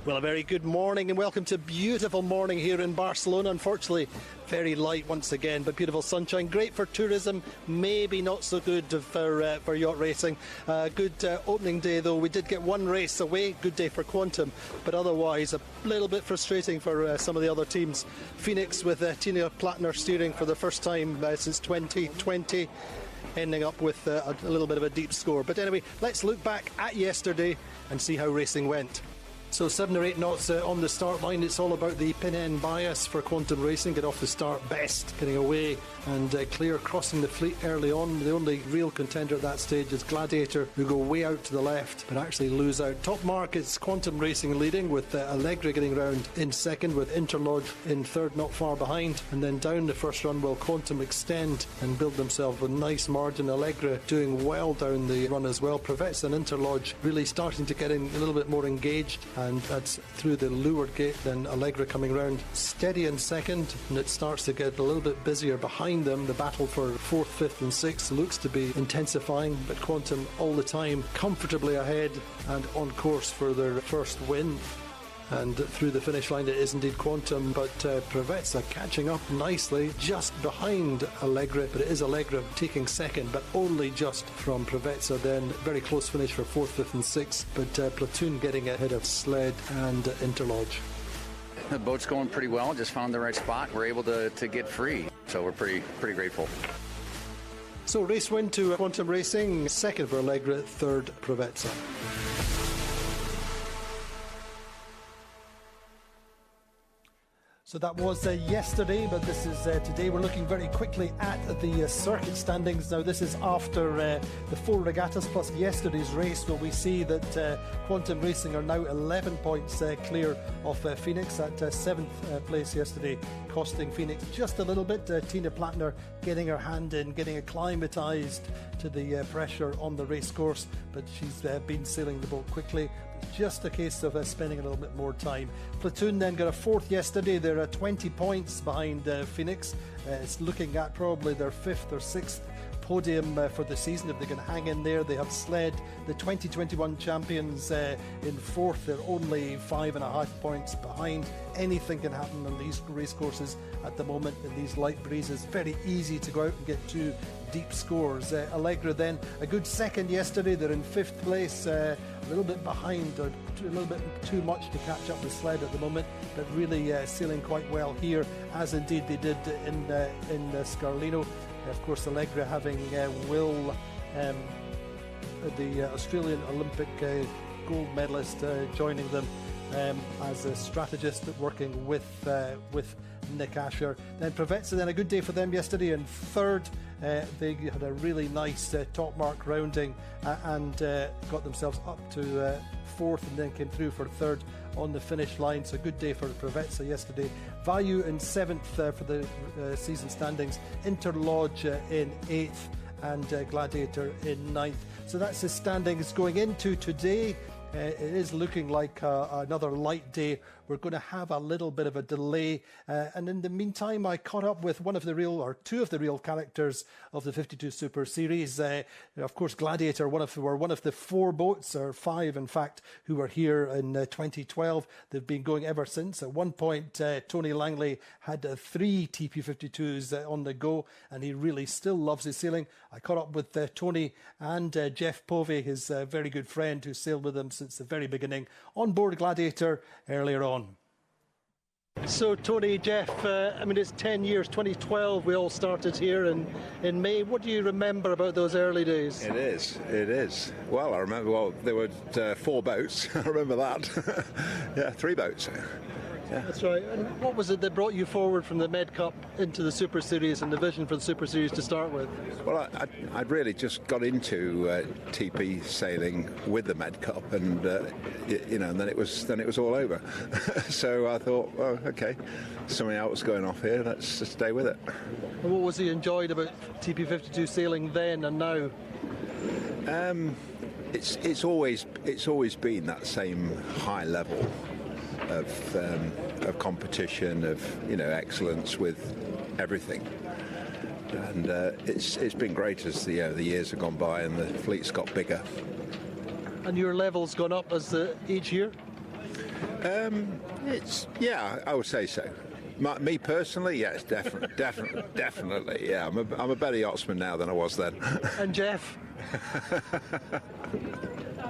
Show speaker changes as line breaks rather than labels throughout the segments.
Well, a very good morning and welcome to a beautiful morning here in Barcelona. Unfortunately, very light once again, but beautiful sunshine. Great for tourism, maybe not so good for yacht racing. Good opening day though. We did get one race away. Good day for Quantum, but otherwise a little bit frustrating for some of the other teams. Phoenix with Tina Plattner steering for the first time since 2020. Ending up with a little bit of a deep score. But anyway, let's look back at yesterday and see how racing went. So 7 or 8 knots on the start line. It's all about the pin-end bias for Quantum Racing. Get off the start best, getting away and clear, crossing the fleet early on. The only real contender at that stage is Gladiator, who go way out to the left but actually lose out. Top mark is Quantum Racing leading, with Allegra getting round in second, with Interlodge in third, not far behind. And then down the first run will Quantum extend and build themselves a nice margin. Allegra doing well down the run as well. Prevets and Interlodge really starting to get in a little bit more engaged, and that's through the leeward gate. Then Allegra coming round steady in second, and it starts to get a little bit busier behind them. The battle for 4th, 5th and 6th looks to be intensifying, but Quantum all the time comfortably ahead and on course for their first win. And through the finish line it is indeed Quantum, but Prevets are catching up nicely just behind Allegra, but it is Allegra taking second, but only just from Prevets. Then very close finish for 4th, 5th and 6th, but Platoon getting ahead of Sled and Interlodge.
The boat's going pretty well, just found the right spot. We're able to get free, so we're pretty grateful.
So race win to Quantum Racing, second for Allegra, third Prevets. So that was yesterday, but this is today. We're looking very quickly at the circuit standings. Now this is after the 4 regattas plus yesterday's race, where we see that Quantum Racing are now 11 points clear of Phoenix at 7th place yesterday, costing Phoenix just a little bit. Tina Plattner getting her hand in, getting acclimatised to the pressure on the race course, but she's been sailing the boat quickly. Just a case of spending a little bit more time. Platoon then got a 4th yesterday. They're 20 points behind Phoenix. It's looking at probably their 5th or 6th podium for the season if they can hang in there. They have Sled, the 2021 champions, in 4th. They're only 5.5 points behind. Anything can happen on these race courses at the moment in these light breezes. Very easy to go out and get 2 deep scores. Allegra then a good second yesterday. They're in 5th place, a little bit behind, or a little bit too much to catch up with Sled at the moment, but really sailing quite well here, as indeed they did in Scarlino. Of course, Allegra having Will, the Australian Olympic gold medalist, joining them as a strategist working with Nick Asher. Then Prevets, then a good day for them yesterday in 3rd. They had a really nice top mark rounding and got themselves up to 4th, and then came through for 3rd on the finish line. So good day for Prevets yesterday. Value in 7th for the season standings. Interlodge in 8th and Gladiator in 9th. So that's the standings going into today. It is looking like another light day. We're going to have a little bit of a delay. And in the meantime, I caught up with two of the real characters of the 52 Super Series. Of course, Gladiator were one of the 4 boats, or 5 in fact, who were here in 2012. They've been going ever since. At one point, Tony Langley had 3 TP52s on the go, and he really still loves his sailing. I caught up with Tony and Jeff Povey, his very good friend who sailed with him since the very beginning, on board Gladiator earlier on. So Tony, Jeff, it's 10 years, 2012 we all started here in May. What do you remember about those early days?
It is. Well, I remember, there were 4 boats, I remember that. Yeah, 3 boats. Yeah. That's right.
And what was it that brought you forward from the Med Cup into the Super Series and the vision for the Super Series to start with?
Well, I'd really just got into TP sailing with the Med Cup, and and then it was all over. So I thought, well, okay, something else going off here. Let's just stay with it.
And what was you enjoyed about TP52 sailing then and now?
It's always been that same high level of competition, of excellence with everything, and it's been great as the years have gone by and the fleet's got bigger.
And your level's gone up as each year?
Yeah, I would say so. Me personally, yes, definitely. Yeah, I'm a better yachtsman now than I was then.
And Jeff?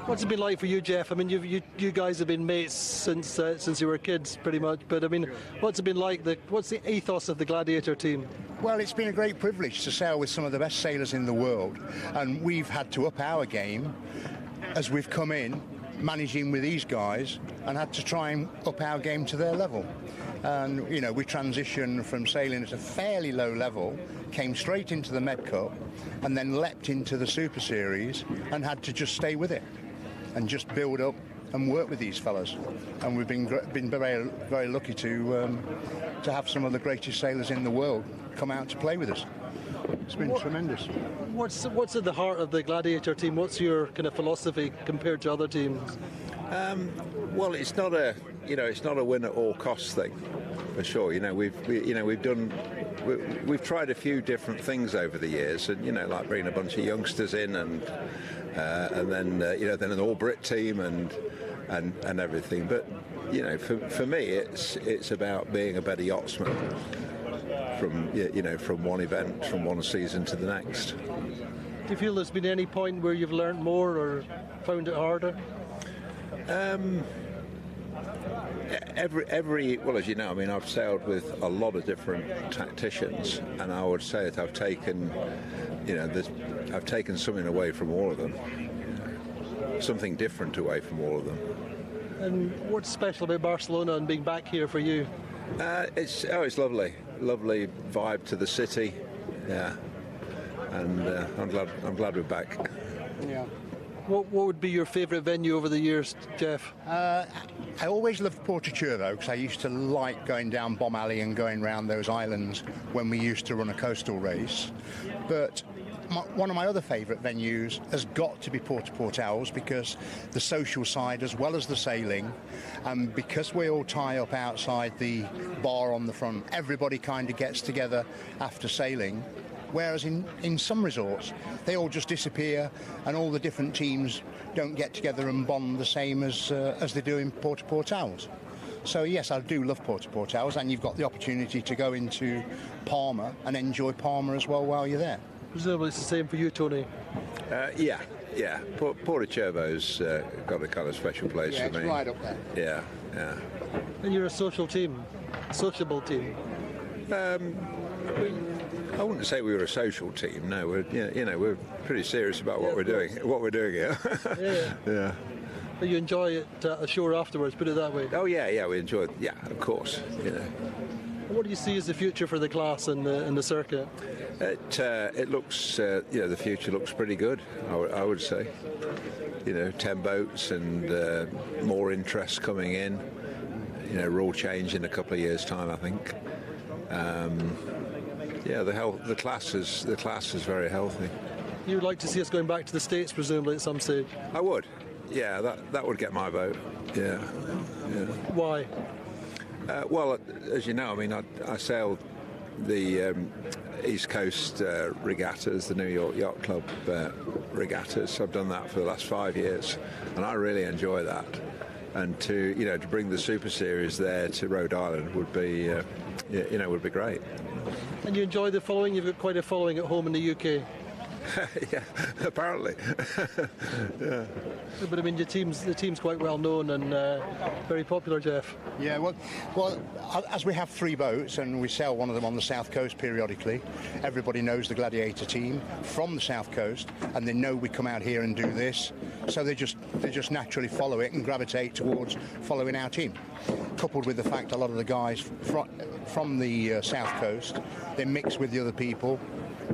What's it been like for you, Jeff? I mean, you guys have been mates since you were kids, pretty much. But I mean, what's it been like? What's the ethos of the Gladiator team?
Well, it's been a great privilege to sail with some of the best sailors in the world, and we've had to up our game as we've come in, managing with these guys, and had to try and up our game to their level. And you know, we transitioned from sailing at a fairly low level, came straight into the Med Cup, and then leapt into the Super Series, and had to just stay with it and just build up and work with these fellas. And we've been very, very lucky to have some of the greatest sailors in the world come out to play with us. It's been tremendous.
What's at the heart of the Gladiator team? What's your kind of philosophy compared to other teams?
Well, it's not a win at all costs thing, for sure. You know, we've tried a few different things over the years, and like bringing a bunch of youngsters in, and then then an all-Brit team and everything. But for me, it's about being a better yachtsman from one event, from one season to the next.
Do you feel there's been any point where you've learned more or found it harder?
Well, as you know, I mean, I've sailed with a lot of different tacticians, and I would say that I've taken something away from all of them, something different away from all of them.
And what's special about Barcelona and being back here for you?
It's lovely vibe to the city, yeah, and I'm glad we're back.
Yeah.
What would be your favourite venue over the years, Jeff?
I always loved Porto-Curvo because I used to like going down Bomb Alley and going round those islands when we used to run a coastal race. But one of my other favourite venues has got to be Port Owls, because the social side as well as the sailing, and because we all tie up outside the bar on the front, everybody kind of gets together after sailing. Whereas in some resorts, they all just disappear, and all the different teams don't get together and bond the same as they do in Port Owls. So yes, I do love Port Owls, and you've got the opportunity to go into Palma and enjoy Palma as well while you're there.
Presumably it's the same for you, Tony.
Yeah. Porto-Curvo's got a kind of special place for me.
Yeah, it's right up there.
Yeah.
And you're a sociable team.
I wouldn't say we were a social team. No, we're pretty serious about what we're doing here. Yeah.
But you enjoy it ashore afterwards, put it that way.
Oh yeah, we enjoy it. Yeah, of course.
What do you see as the future for the class and the circuit?
It looks, the future looks pretty good. I would say. 10 boats and more interest coming in. Rule change in a couple of years' time, I think. The class is very healthy.
You would like to see us going back to the States, presumably, at some stage?
I would. Yeah, that would get my vote. Yeah.
Why?
Well, as you know, I mean, I sailed the East Coast regattas, the New York Yacht Club regattas. I've done that for the last 5 years, and I really enjoy that. And to bring the Super Series there to Rhode Island would be great.
And you enjoy the following? You've got quite a following at home in the UK.
Yeah, apparently. Yeah.
But I mean, the team's quite well known and very popular, Jeff.
Yeah, well, as we have 3 boats and we sail one of them on the south coast periodically, everybody knows the Gladiator team from the south coast, and they know we come out here and do this, so they just naturally follow it and gravitate towards following our team. Coupled with the fact a lot of the guys from the south coast, they mix with the other people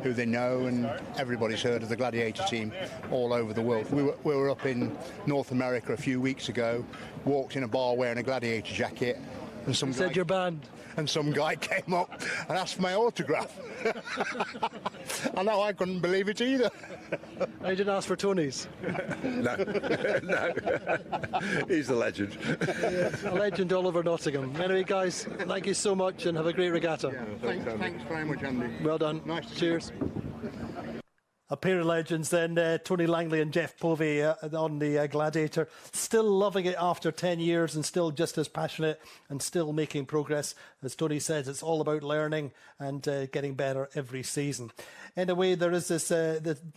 who they know, and everybody's heard of the Gladiator team all over the world. We were up in North America a few weeks ago, walked in a bar wearing a Gladiator jacket, and some
said you're banned.
And some guy came up and asked for my autograph. I know, I couldn't believe it either.
I didn't ask for Tony's.
No. He's the legend.
Yeah, a legend all over Nottingham. Anyway, guys, thank you so much and have a great regatta.
Yeah, thanks very much, Andy.
Well done.
Nice to
Cheers.
see you.
A pair of legends then, Tony Langley and Jeff Povey on the Gladiator. Still loving it after 10 years and still just as passionate and still making progress. As Tony says, it's all about learning and getting better every season. Anyway, there is this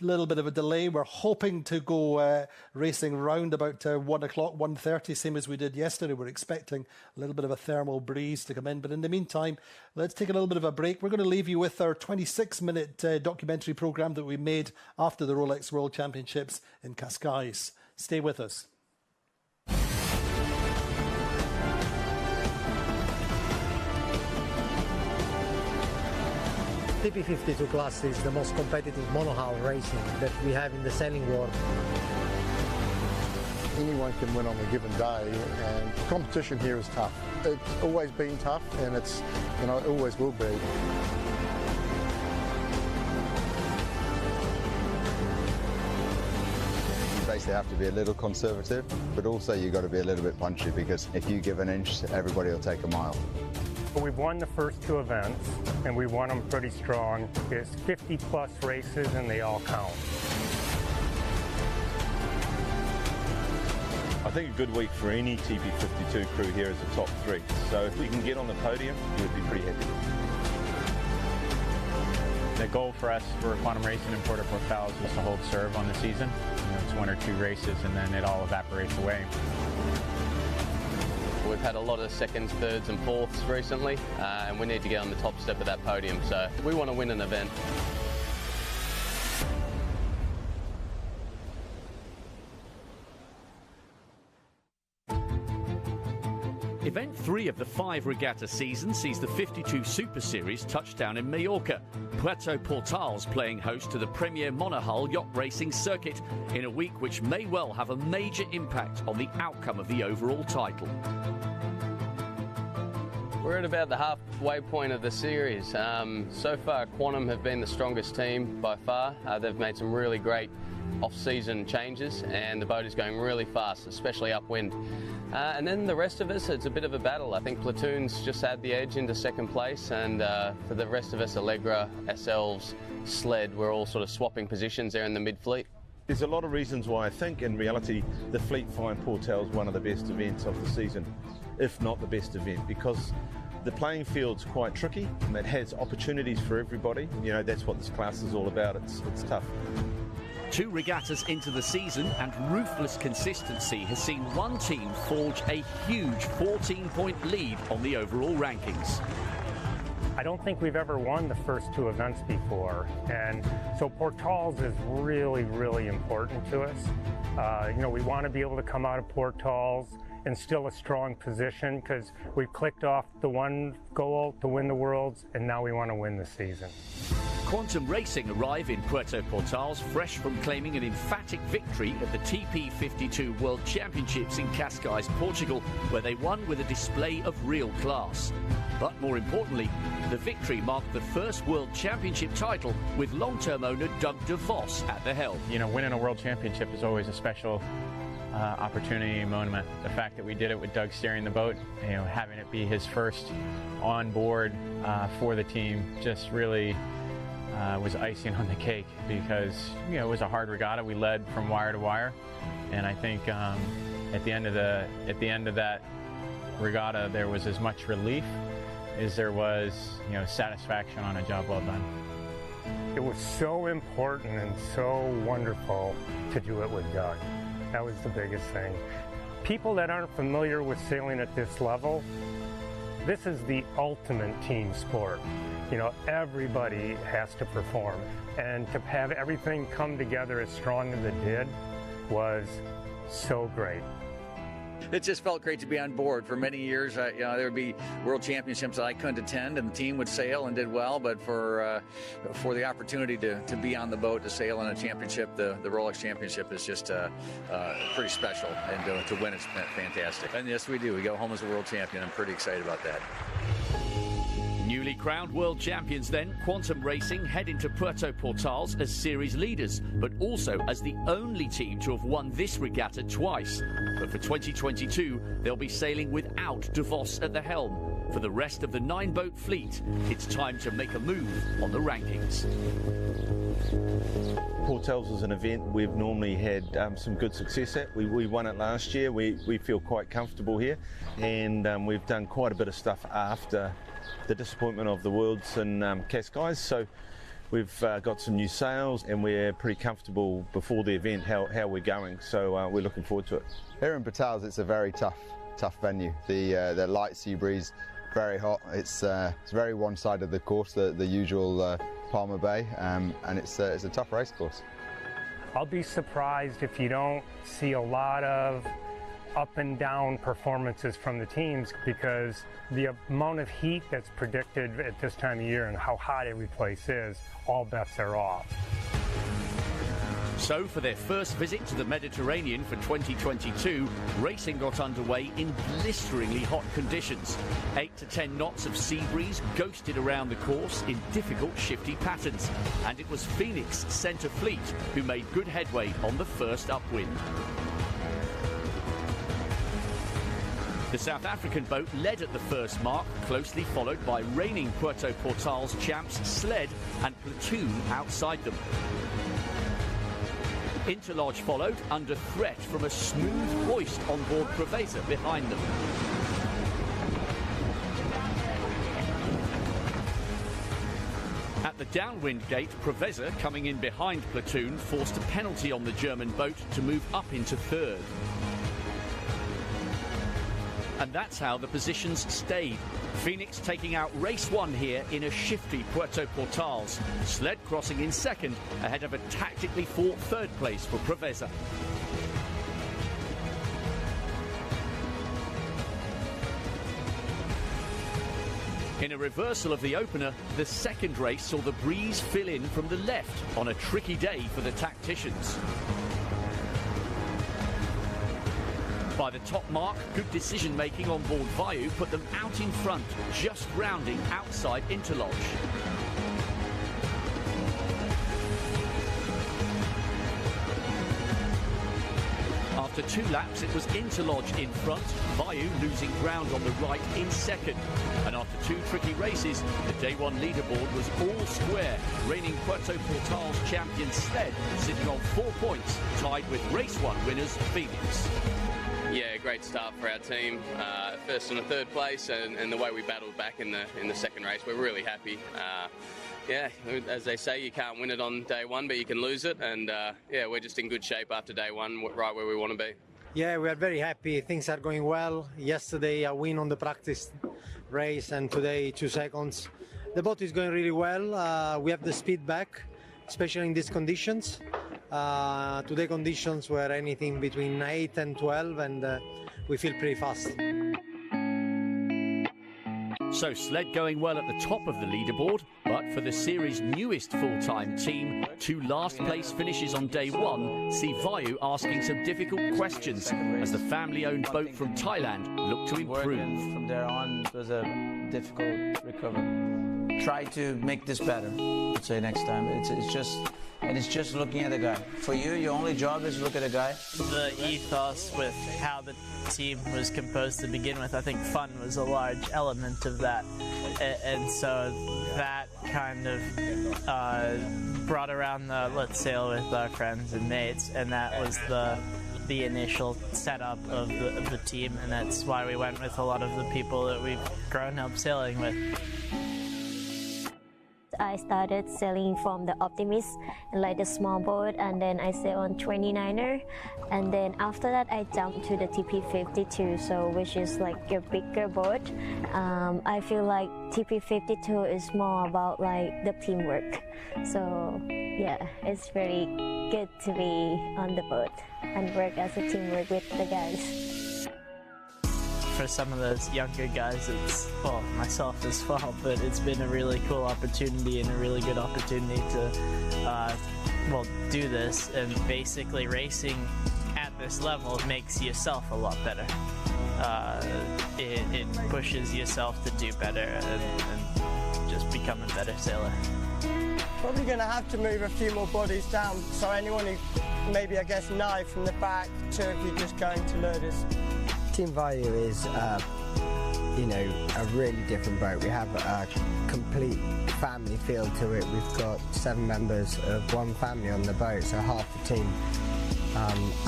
little bit of a delay. We're hoping to go racing round about 1 o'clock, 1:30, same as we did yesterday. We're expecting a little bit of a thermal breeze to come in. But in the meantime, let's take a little bit of a break. We're going to leave you with our 26-minute documentary programme that we made after the Rolex World Championships in Cascais. Stay with us.
TP52 class is the most competitive monohull racing that we have in the sailing world.
Anyone can win on a given day, and the competition here is tough. It's always been tough, and it's, it always will be.
You basically have to be a little conservative, but also you've got to be a little bit punchy, because if you give an inch, everybody will take a mile.
We've won the first 2 events, and we won them pretty strong. It's 50-plus races, and they all count.
I think a good week for any TP52 crew here is the top 3. So if we can get on the podium, we'd be pretty happy.
The goal for us for Quantum Racing in Puerto Portales was to hold serve on the season. It's 1 or 2 races, and then it all evaporates away.
We've had a lot of seconds, thirds and fourths recently, and we need to get on the top step of that podium, so we want to win an event.
Event 3 of the 5 regatta season sees the 52 Super Series touch down in Mallorca. Puerto Portales playing host to the premier Monohull yacht racing circuit in a week which may well have a major impact on the outcome of the overall title.
We're at about the halfway point of the series. So far, Quantum have been the strongest team by far. They've made some really great off-season changes, and the boat is going really fast, especially upwind. And then the rest of us, it's a bit of a battle. I think Platoon's just had the edge into second place, and for the rest of us, Allegra, ourselves, Sled, we're all sort of swapping positions there in the mid-fleet.
There's a lot of reasons why I think, in reality, the Fleet find Portales one of the best events of the season, if not the best event, because the playing field's quite tricky and it has opportunities for everybody. That's what this class is all about. It's tough.
2 regattas into the season, and ruthless consistency has seen one team forge a huge 14-point lead on the overall rankings.
I don't think we've ever won the first 2 events before, and so Portales is really, really important to us. We want to be able to come out of Portales in still a strong position, because we've clicked off the one goal to win the Worlds, and now we want to win the season.
Quantum Racing arrive in Puerto Portales fresh from claiming an emphatic victory at the TP52 World Championships in Cascais, Portugal, where they won with a display of real class. But more importantly, the victory marked the first World Championship title with long-term owner Doug DeVos at the helm.
Winning a World Championship is always a special opportunity and moment. The fact that we did it with Doug steering the boat, having it be his first on board for the team, just really was icing on the cake, because it was a hard regatta. We led from wire to wire, and I think at the end of that regatta there was as much relief as there was satisfaction on a job well done.
It was so important and so wonderful to do it with Doug. That was the biggest thing. People that aren't familiar with sailing at this level, this is the ultimate team sport. Everybody has to perform, and to have everything come together as strong as it did was so great.
It just felt great to be on board. For many years, there would be World Championships that I couldn't attend, and the team would sail and did well. But for the opportunity to be on the boat to sail in a championship, the Rolex Championship is just pretty special, and to win it's fantastic. And yes, we do. We go home as a world champion. I'm pretty excited about that.
Newly crowned world champions then, Quantum Racing head into Puerto Portales as series leaders, but also as the only team to have won this regatta twice. But for 2022, they'll be sailing without DeVos at the helm. For the rest of the 9-boat fleet, it's time to make a move on the rankings.
Portels is an event we've normally had some good success at. We won it last year. We feel quite comfortable here, and we've done quite a bit of stuff after the disappointment of the Worlds in Cascais. So we've got some new sails, and we're pretty comfortable before the event how we're going. So we're looking forward to it.
Here in Portels, it's a very tough venue. The light sea breeze, very hot. It's very one-sided of the course, the usual Palmer Bay, and it's a tough race course.
I'll be surprised if you don't see a lot of up and down performances from the teams, because the amount of heat that's predicted at this time of year and how hot every place is, all bets are off.
So for their first visit to the Mediterranean for 2022, racing got underway in blisteringly hot conditions. 8 to 10 knots of sea breeze ghosted around the course in difficult shifty patterns, and it was Phoenix centre fleet who made good headway on the first upwind. The South African boat led at the first mark, closely followed by reigning Puerto Portals champs Sled and Platoon outside them. Interlodge followed, under threat from a smooth hoist on board Preveza behind them. At the downwind gate, Preveza, coming in behind Platoon, forced a penalty on the German boat to move up into third. And that's how the positions stayed. Phoenix taking out race one here in a shifty Puerto Portals. Sled crossing in second, ahead of a tactically fought third place for Preveza. In a reversal of the opener, the second race saw the breeze fill in from the left on a tricky day for the tacticians. By the top mark, good decision-making on board Vayu put them out in front, just rounding outside Interlodge. After 2 laps, it was Interlodge in front, Vayu losing ground on the right in second. And after 2 tricky races, the day one leaderboard was all square, reigning Puerto Portals champion Sled sitting on 4 points, tied with race 1 winners Phoenix.
Yeah, great start for our team. First and a third place, and the way we battled back in the second race, we're really happy. Yeah, as they say, you can't win it on day one, but you can lose it. And yeah, we're just in good shape after day one, right where we want to be.
Yeah, we are very happy. Things are going well. Yesterday, a win on the practice race, and today 2 seconds. The boat is going really well. We have the speed back, especially in these conditions. Today conditions were anything between 8 and 12, and we feel pretty fast.
So Sled going well at the top of the leaderboard, but for the series' newest full-time team, 2 last-place finishes on day one see Vayu asking some difficult questions as the family-owned boat from Thailand looked to improve.
From there on, it was a difficult recovery. Try to make this better. I'd say next time. It's just looking at the guy. For you, your only job is to look at a guy.
The ethos with how the team was composed to begin with, I think fun was a large element of that. And so that kind of brought around the let's sail with our friends and mates, and that was the initial setup of the team, and that's why we went with a lot of the people that we've grown up sailing with.
I started sailing from the Optimist and like the small boat, and then I sailed on 29er, and then after that I jumped to the TP52, so which is like a bigger boat. I feel like TP52 is more about like the teamwork, so yeah, it's very good to be on the boat and work as a teamwork with the guys.
For some of those younger guys, it's, well, myself as well, but it's been a really cool opportunity and a really good opportunity to, do this. And basically racing at this level makes yourself a lot better. It pushes yourself to do better and just become a better sailor.
Probably going to have to move a few more bodies down, so anyone who maybe, I guess, knife from the back, 2 of you just going to Lourdes.
Team Vayu is
you know, a really different boat. We have a complete family feel to it. We've got 7 members of one family on the boat, so half the team.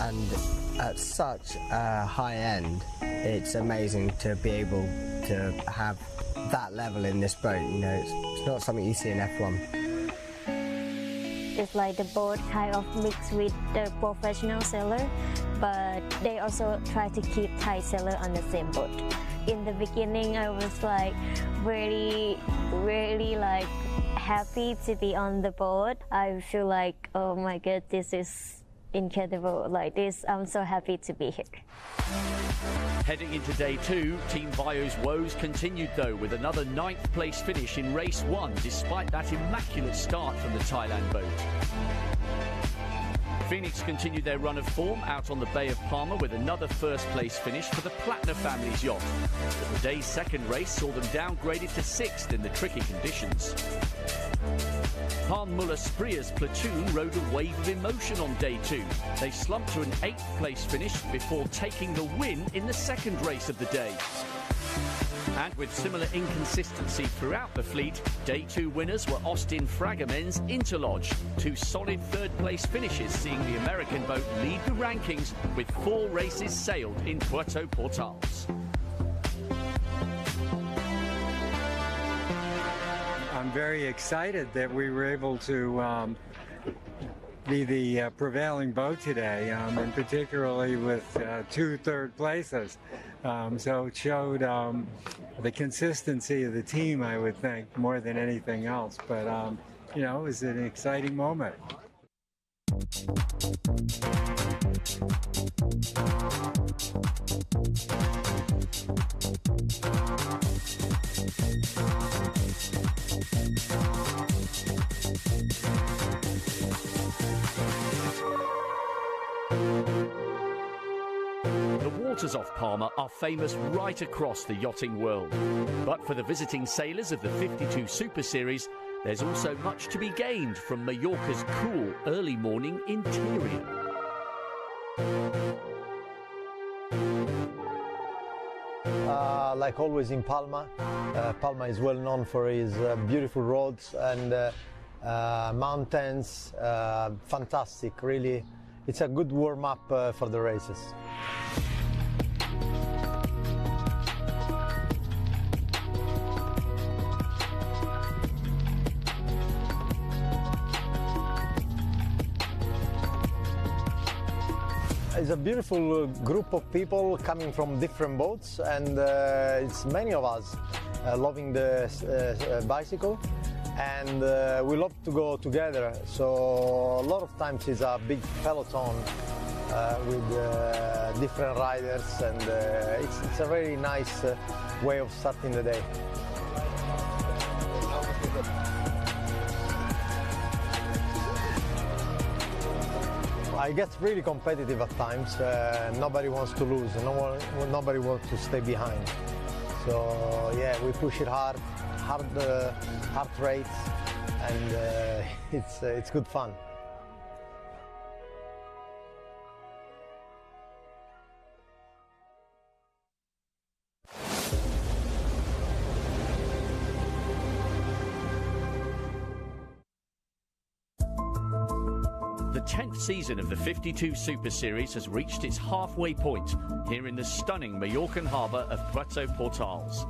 And at such a high end, it's amazing to be able to have that level in this boat. You know, it's not something you see in F1.
It's like the boat kind of mixed with the professional sailor, but they also try to keep Thai sailor on the same boat. In the beginning, I was like really like happy to be on the boat. I feel like, oh my god, this is incredible. Like this, I'm so happy to be here.
Heading into day 2, Team Bio's woes continued though with another 9th place finish in race 1 despite that immaculate start from the Thailand boat. Phoenix continued their run of form out on the Bay of Palma with another first place finish for the Plattner family's yacht. But the day's second race saw them downgraded to 6th in the tricky conditions. Han Muller Spreer's platoon rode a wave of emotion on day 2. They slumped to an 8th place finish before taking the win in the second race of the day. And with similar inconsistency throughout the fleet, day 2 winners were Austin Fragamen's Interlodge. 2 solid third-place finishes, seeing the American boat lead the rankings with 4 races sailed in Puerto Portales.
I'm very excited that we were able to be the prevailing boat today, and particularly with 2 third places. So it showed the consistency of the team, I would think, more than anything else. But, you know, it was an exciting moment.
The waters off Palma are famous right across the yachting world. But for the visiting sailors of the 52 Super Series, there's also much to be gained from Mallorca's cool early morning interior.
Like always in Palma, Palma is well known for its beautiful roads and mountains. Fantastic, really. It's a good warm-up for the races. It's a beautiful group of people coming from different boats, and it's many of us loving the bicycle, and we love to go together. So a lot of times it's a big peloton with different riders, and it's a very nice way of starting the day. It gets really competitive at times. Nobody wants to lose. Nobody wants to stay behind. So yeah, we push it hard rates, and it's good fun.
The 10th season of the 52 Super Series has reached its halfway point here in the stunning Mallorcan harbour of Puerto Portales.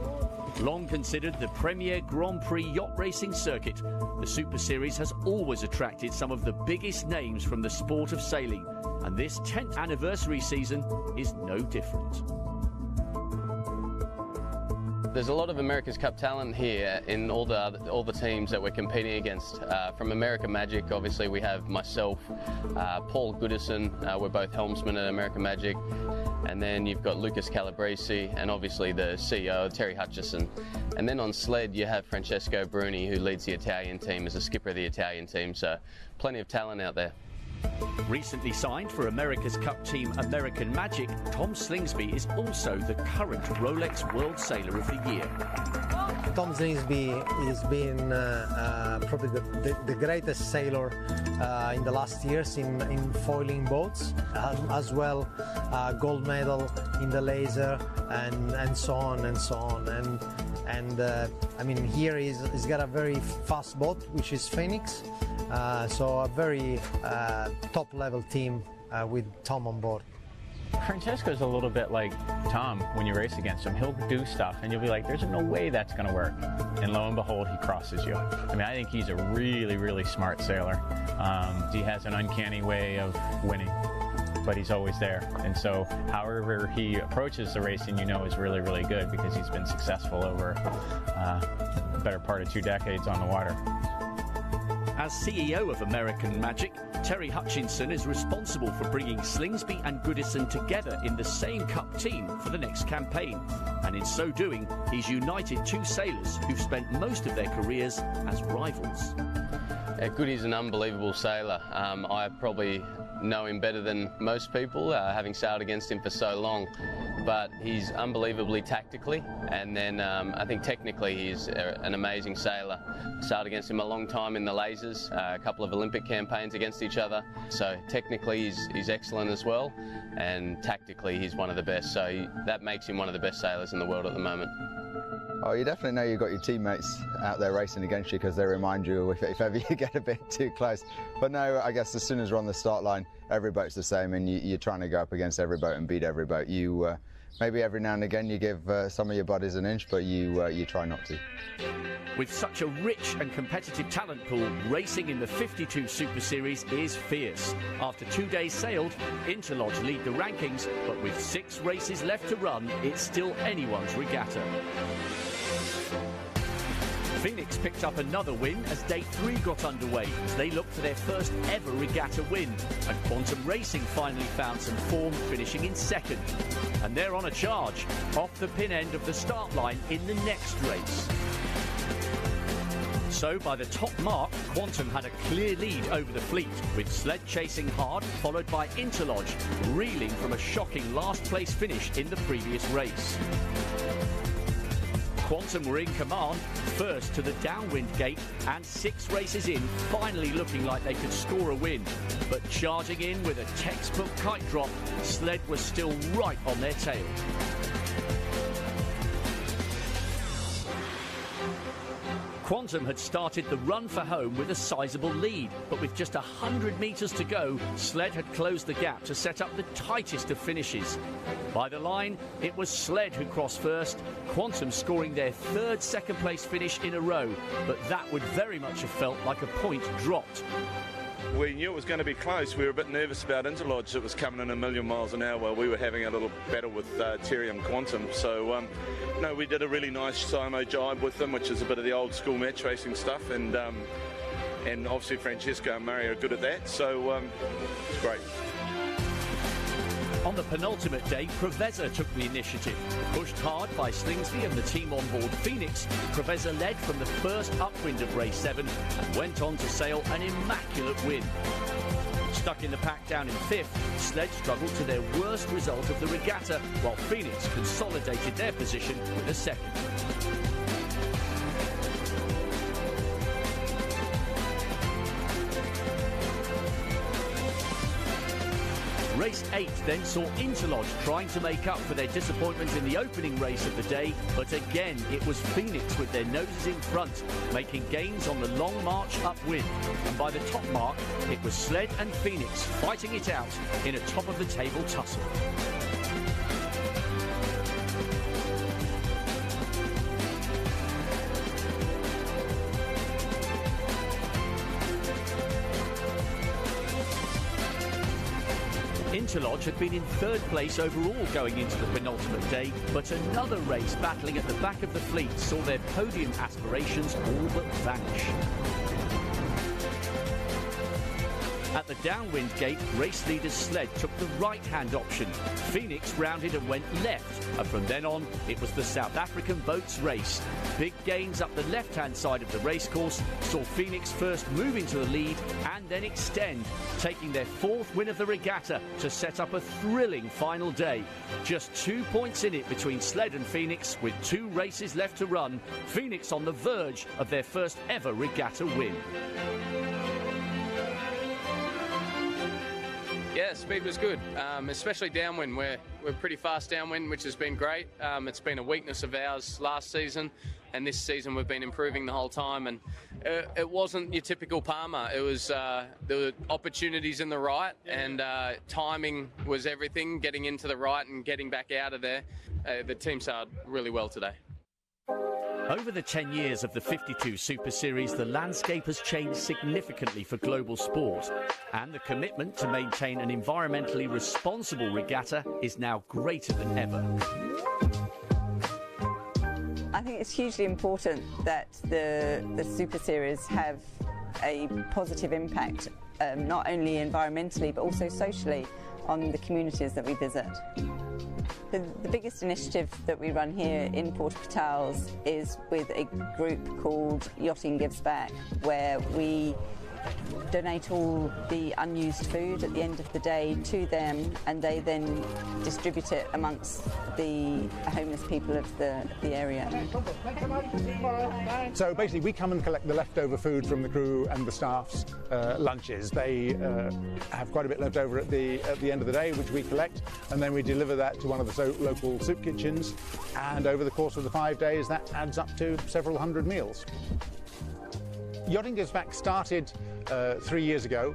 Long considered the premier Grand Prix yacht racing circuit, the Super Series has always attracted some of the biggest names from the sport of sailing, and this 10th anniversary season is no different.
There's a lot of America's Cup talent here in all the teams that we're competing against. From American Magic, obviously we have myself, Paul Goodison, we're both helmsmen at American Magic, and then you've got Lucas Calabresi, and obviously the CEO, Terry Hutchison. And then on sled you have Francesco Bruni, who leads the Italian team as a skipper of the Italian team, so plenty of talent out there.
Recently signed for America's Cup team American Magic, Tom Slingsby is also the current Rolex World Sailor of the Year.
Tom Slingsby has been probably the greatest sailor in the last years in foiling boats, as well gold medal in the laser and so on and so on. And I mean, here he's got a very fast boat, which is Phoenix, so a very top level team with Tom on board.
Francesco's a little bit like Tom when you race against him. He'll do stuff and you'll be like, there's no way that's going to work. And lo and behold, he crosses you. I mean, I think he's a really, really smart sailor. He has an uncanny way of winning, but he's always there. And so however he approaches the racing, you know, is really, really good because he's been successful over the better part of 2 decades on the water.
As CEO of American Magic, Terry Hutchinson is responsible for bringing Slingsby and Goodison together in the same Cup team for the next campaign. And in so doing, he's united 2 sailors who've spent most of their careers as rivals.
Goody's an unbelievable sailor. I probably know him better than most people, having sailed against him for so long. But he's unbelievably tactically, and then I think technically he's an amazing sailor. Sailed against him a long time in the lasers, a couple of Olympic campaigns against each other. So technically he's excellent as well, and tactically he's one of the best. So that makes him one of the best sailors in the world at the moment.
Oh, you definitely know you've got your teammates out there racing against you because they remind you if ever you get a bit too close. But no, I guess as soon as we're on the start line, every boat's the same, and you're trying to go up against every boat and beat every boat. You maybe every now and again you give some of your buddies an inch, but you try not to.
With such a rich and competitive talent pool, racing in the 52 Super Series is fierce. After 2 days sailed, Interlodge lead the rankings, but with 6 races left to run, it's still anyone's regatta. Phoenix picked up another win as day 3 got underway as they looked for their first ever regatta win, and Quantum Racing finally found some form, finishing in 2nd. And they're on a charge, off the pin end of the start line in the next race. So by the top mark, Quantum had a clear lead over the fleet, with Sled chasing hard, followed by Interlodge, reeling from a shocking last place finish in the previous race. Quantum were in command, first to the downwind gate, and 6 races in, finally looking like they could score a win. But charging in with a textbook kite drop, Sled was still right on their tail. Quantum had started the run for home with a sizable lead, but with just 100 metres to go, Sled had closed the gap to set up the tightest of finishes. By the line, it was Sled who crossed first, Quantum scoring their 3rd second-place finish in a row, but that would very much have felt like a point dropped.
We knew it was going to be close. We were a bit nervous about Interlodge that was coming in a million miles an hour while we were having a little battle with Terry and Quantum. So, no, we did a really nice Simo jibe with them, which is a bit of the old school match racing stuff, and obviously Francesco and Murray are good at that, so it's great.
On the penultimate day, Preveza took the initiative. Pushed hard by Slingsby and the team on board Phoenix, Preveza led from the first upwind of race 7 and went on to sail an immaculate win. Stuck in the pack down in 5th, Sled struggled to their worst result of the regatta, while Phoenix consolidated their position with a 2nd. Race 8 then saw Interlodge trying to make up for their disappointment in the opening race of the day, but again it was Phoenix with their noses in front, making gains on the long march upwind. And by the top mark, it was Sled and Phoenix fighting it out in a top-of-the-table tussle. Interlodge had been in 3rd place overall going into the penultimate day, but another race battling at the back of the fleet saw their podium aspirations all but vanish. At the downwind gate, race leader's sled took the right-hand option. Phoenix rounded and went left, and from then on, it was the South African boat's race. Big gains up the left-hand side of the racecourse saw Phoenix first move into the lead and then extend, taking their 4th win of the regatta to set up a thrilling final day. Just 2 points in it between sled and Phoenix, with 2 races left to run. Phoenix on the verge of their first ever regatta win.
Yeah, speed was good, especially downwind. We're pretty fast downwind, which has been great. It's been a weakness of ours last season, and this season we've been improving the whole time. And it wasn't your typical Palmer. It was there were opportunities in the right, and timing was everything. Getting into the right and getting back out of there. The team sailed really well today.
Over the 10 years of the 52 Super Series, the landscape has changed significantly for global sport, and the commitment to maintain an environmentally responsible regatta is now greater than ever.
I think it's hugely important that the Super Series have a positive impact, not only environmentally but also socially, on the communities that we visit. The biggest initiative that we run here in Port Portals is with a group called Yachting Gives Back, where we donate all the unused food at the end of the day to them, and they then distribute it amongst the homeless people of the area.
So basically we come and collect the leftover food from the crew and the staff's lunches. They have quite a bit left over at the end of the day, which we collect, and then we deliver that to one of the local soup kitchens, and over the course of the 5 days that adds up to several hundred meals. Yachting Gives Back started 3 years ago.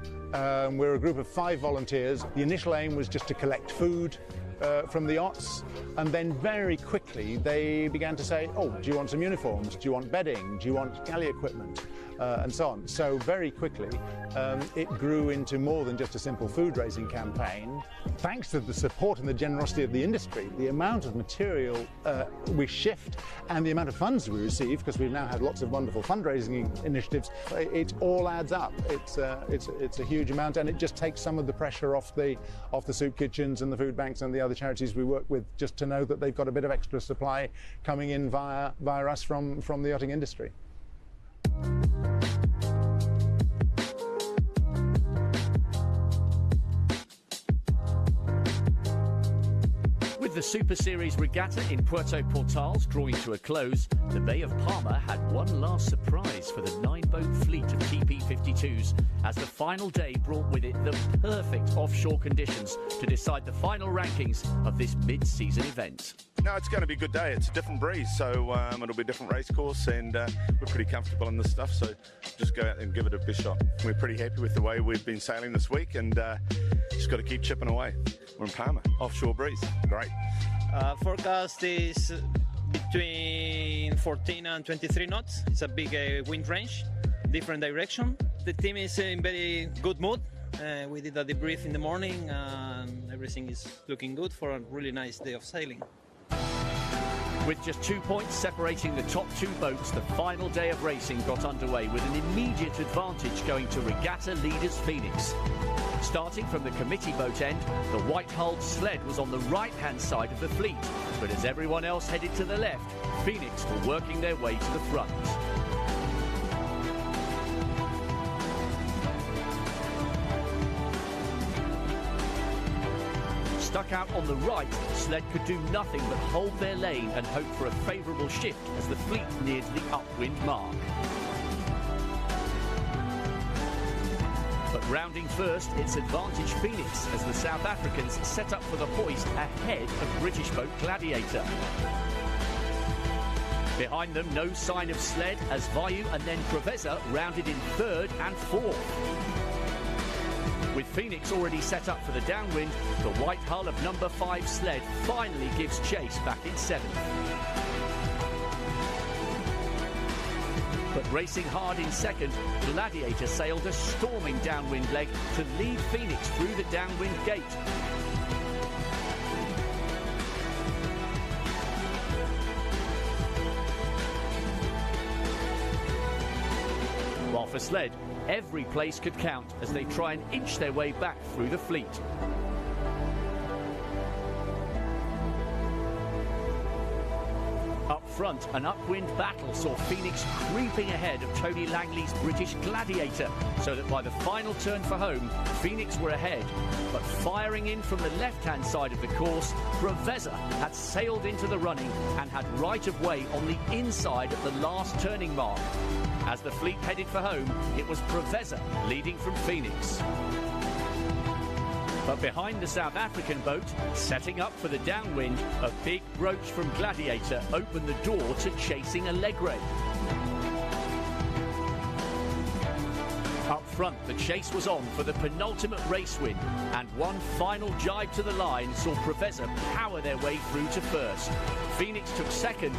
We're a group of 5 volunteers. The initial aim was just to collect food from the yachts, and then very quickly they began to say, oh, do you want some uniforms? Do you want bedding? Do you want galley equipment? And so on. So very quickly it grew into more than just a simple food raising campaign. Thanks to the support and the generosity of the industry, the amount of material we shift and the amount of funds we receive, because we've now had lots of wonderful fundraising initiatives, it all adds up. It's a huge amount, and it just takes some of the pressure off the soup kitchens and the food banks and the other charities we work with, just to know that they've got a bit of extra supply coming in via us from the yachting industry.
With the Super Series Regatta in Puerto Portals drawing to a close, the Bay of Palma had one last surprise for the 9-boat fleet of TP52s, as the final day brought with it the perfect offshore conditions to decide the final rankings of this mid-season event.
No, it's going to be a good day. It's a different breeze, so it'll be a different race course, and we're pretty comfortable in this stuff, so just go out and give it a best shot. We're pretty happy with the way we've been sailing this week, and just got to keep chipping away. We're in Palma, offshore breeze, great.
Forecast is between 14 and 23 knots. It's a big wind range, different direction. The team is in very good mood. We did a debrief in the morning, and everything is looking good for a really nice day of sailing.
With just 2 points separating the top 2 boats, the final day of racing got underway with an immediate advantage going to regatta leaders Phoenix. Starting from the committee boat end, the white-hulled sled was on the right-hand side of the fleet, but as everyone else headed to the left, Phoenix were working their way to the front. Stuck out on the right, sled could do nothing but hold their lane and hope for a favourable shift as the fleet neared the upwind mark. But rounding first, it's advantage Phoenix as the South Africans set up for the hoist ahead of British boat Gladiator. Behind them, no sign of sled as Vayu and then Preveza rounded in 3rd and 4th. With Phoenix already set up for the downwind, the white hull of number 5 sled finally gives chase back in 7th. But racing hard in 2nd, Gladiator sailed a storming downwind leg to lead Phoenix through the downwind gate. While for Sled, every place could count as they try and inch their way back through the fleet. Up front, an upwind battle saw Phoenix creeping ahead of Tony Langley's British Gladiator, so that by the final turn for home, Phoenix were ahead. But firing in from the left-hand side of the course, Preveza had sailed into the running and had right of way on the inside at the last turning mark. As the fleet headed for home, it was Preveza leading from Phoenix. But behind the South African boat, setting up for the downwind, a big broach from Gladiator opened the door to chasing Allegre. Up front, the chase was on for the penultimate race win, and one final jibe to the line saw Preveza power their way through to first. Phoenix took second.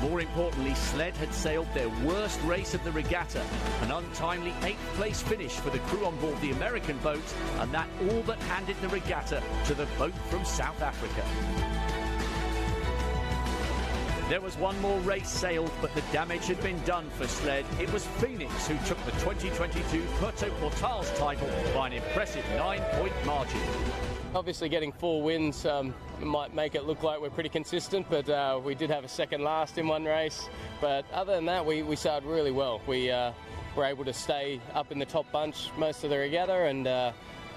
More importantly, Sled had sailed their worst race of the regatta, an untimely 8th place finish for the crew on board the American boat, and that all but handed the regatta to the boat from South Africa. There was one more race sailed, but the damage had been done for Sled. It was Phoenix who took the 2022 Puerto Portals title by an impressive 9-point margin.
Obviously getting 4 wins might make it look like we're pretty consistent, but we did have a second last in one race. But other than that, we sailed really well. We were able to stay up in the top bunch most of the regatta, and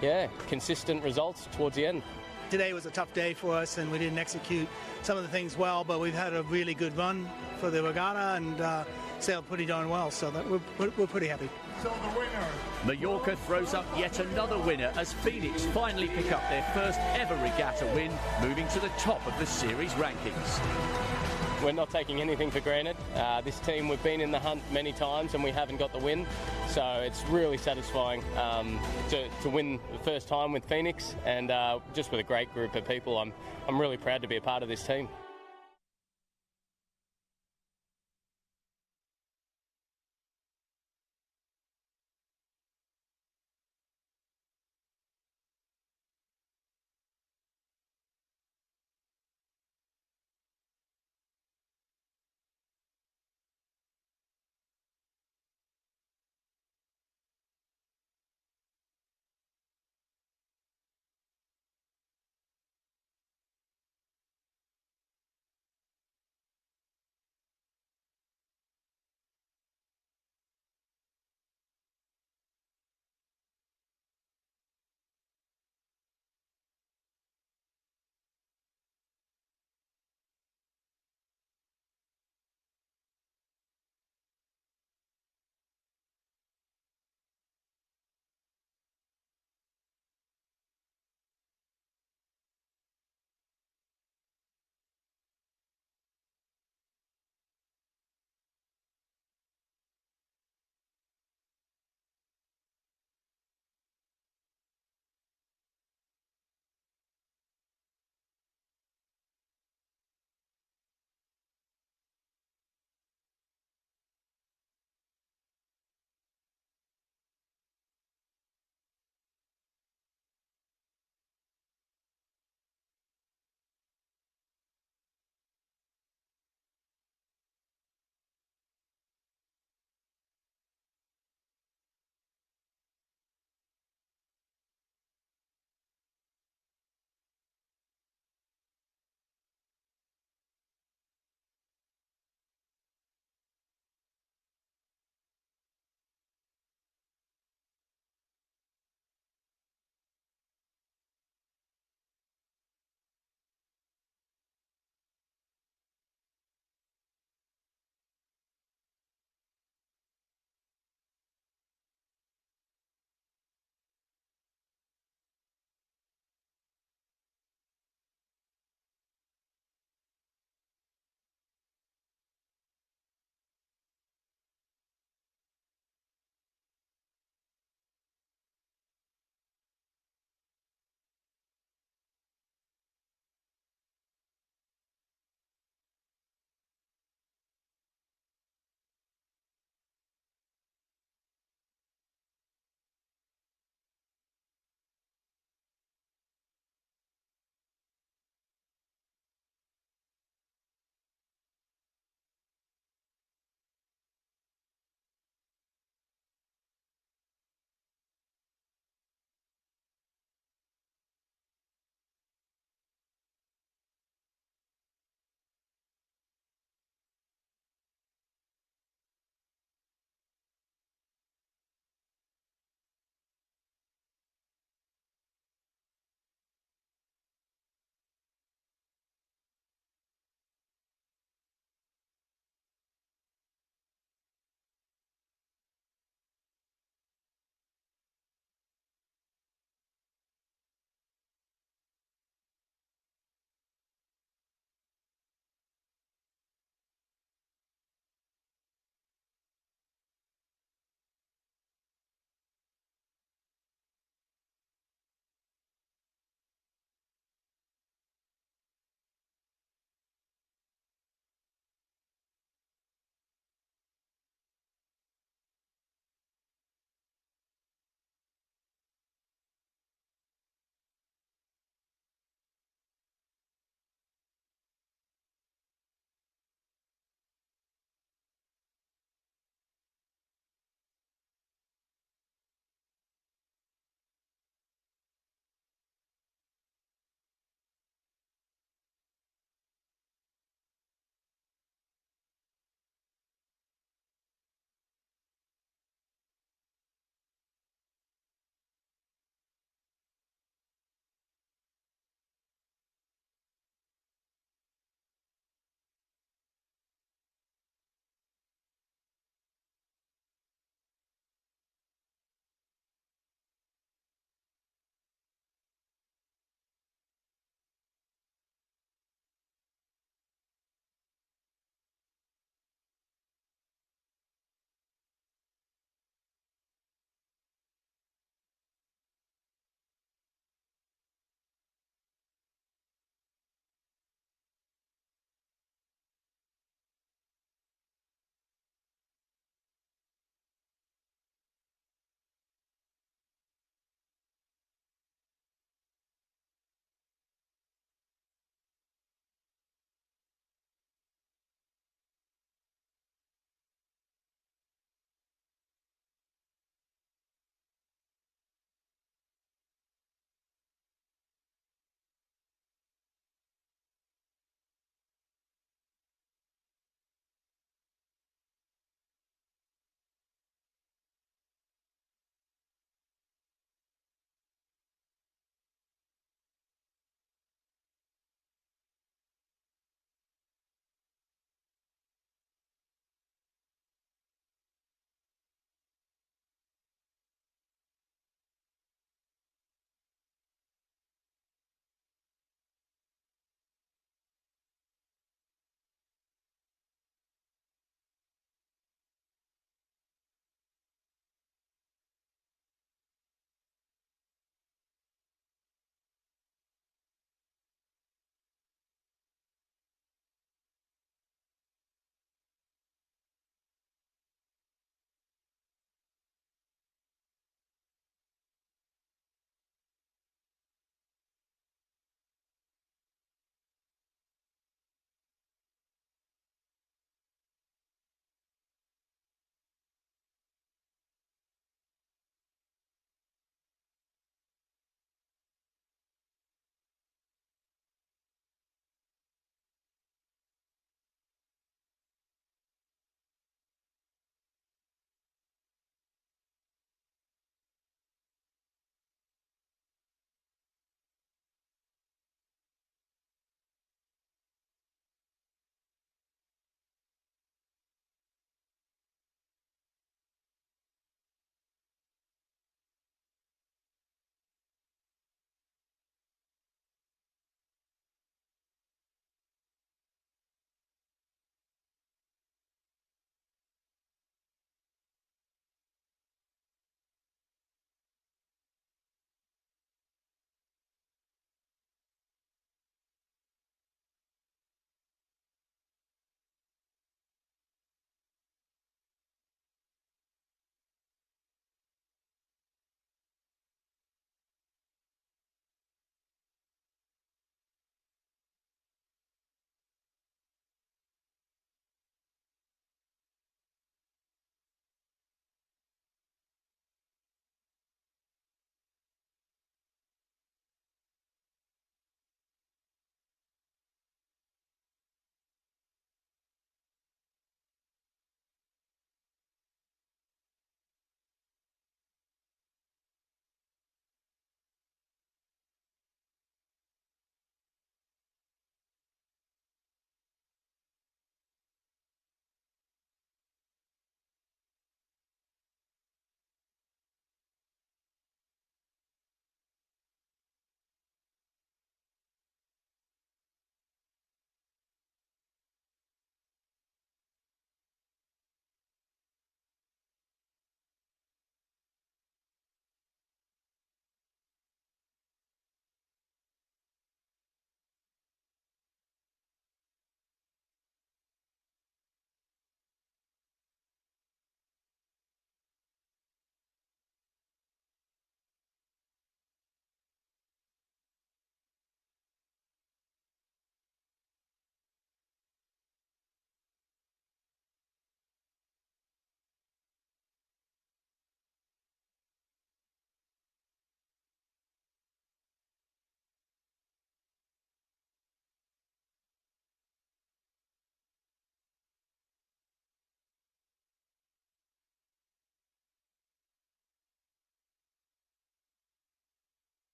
yeah, consistent results towards the end.
Today was a tough day for us and we didn't execute some of the things well, but we've had a really good run for the regatta and sailed pretty darn well, so that we're pretty happy.
So the winner. Mallorca throws up yet another winner as Phoenix finally pick up their first ever regatta win, moving to the top of the series rankings.
We're not taking anything for granted. This team, we've been in the hunt many times and we haven't got the win, so it's really satisfying to win the first time with Phoenix, and just with a great group of people. I'm really proud to be a part of this team.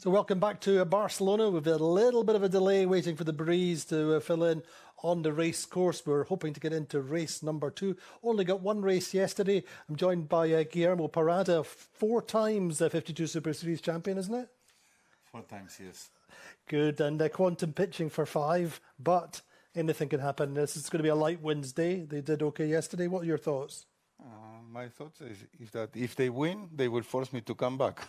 So welcome back to Barcelona. We've had a little bit of a delay waiting for the breeze to fill in on the race course. We're hoping to get into race number 2. Only got one race yesterday. I'm joined by Guillermo Parada, 4 times 52 Super Series champion, isn't it?
4 times, yes.
Good, and quantum pitching for 5, but anything can happen. This is going to be a light winds day. They did okay yesterday. What are your thoughts?
My thoughts is that if they win, they will force me to come back.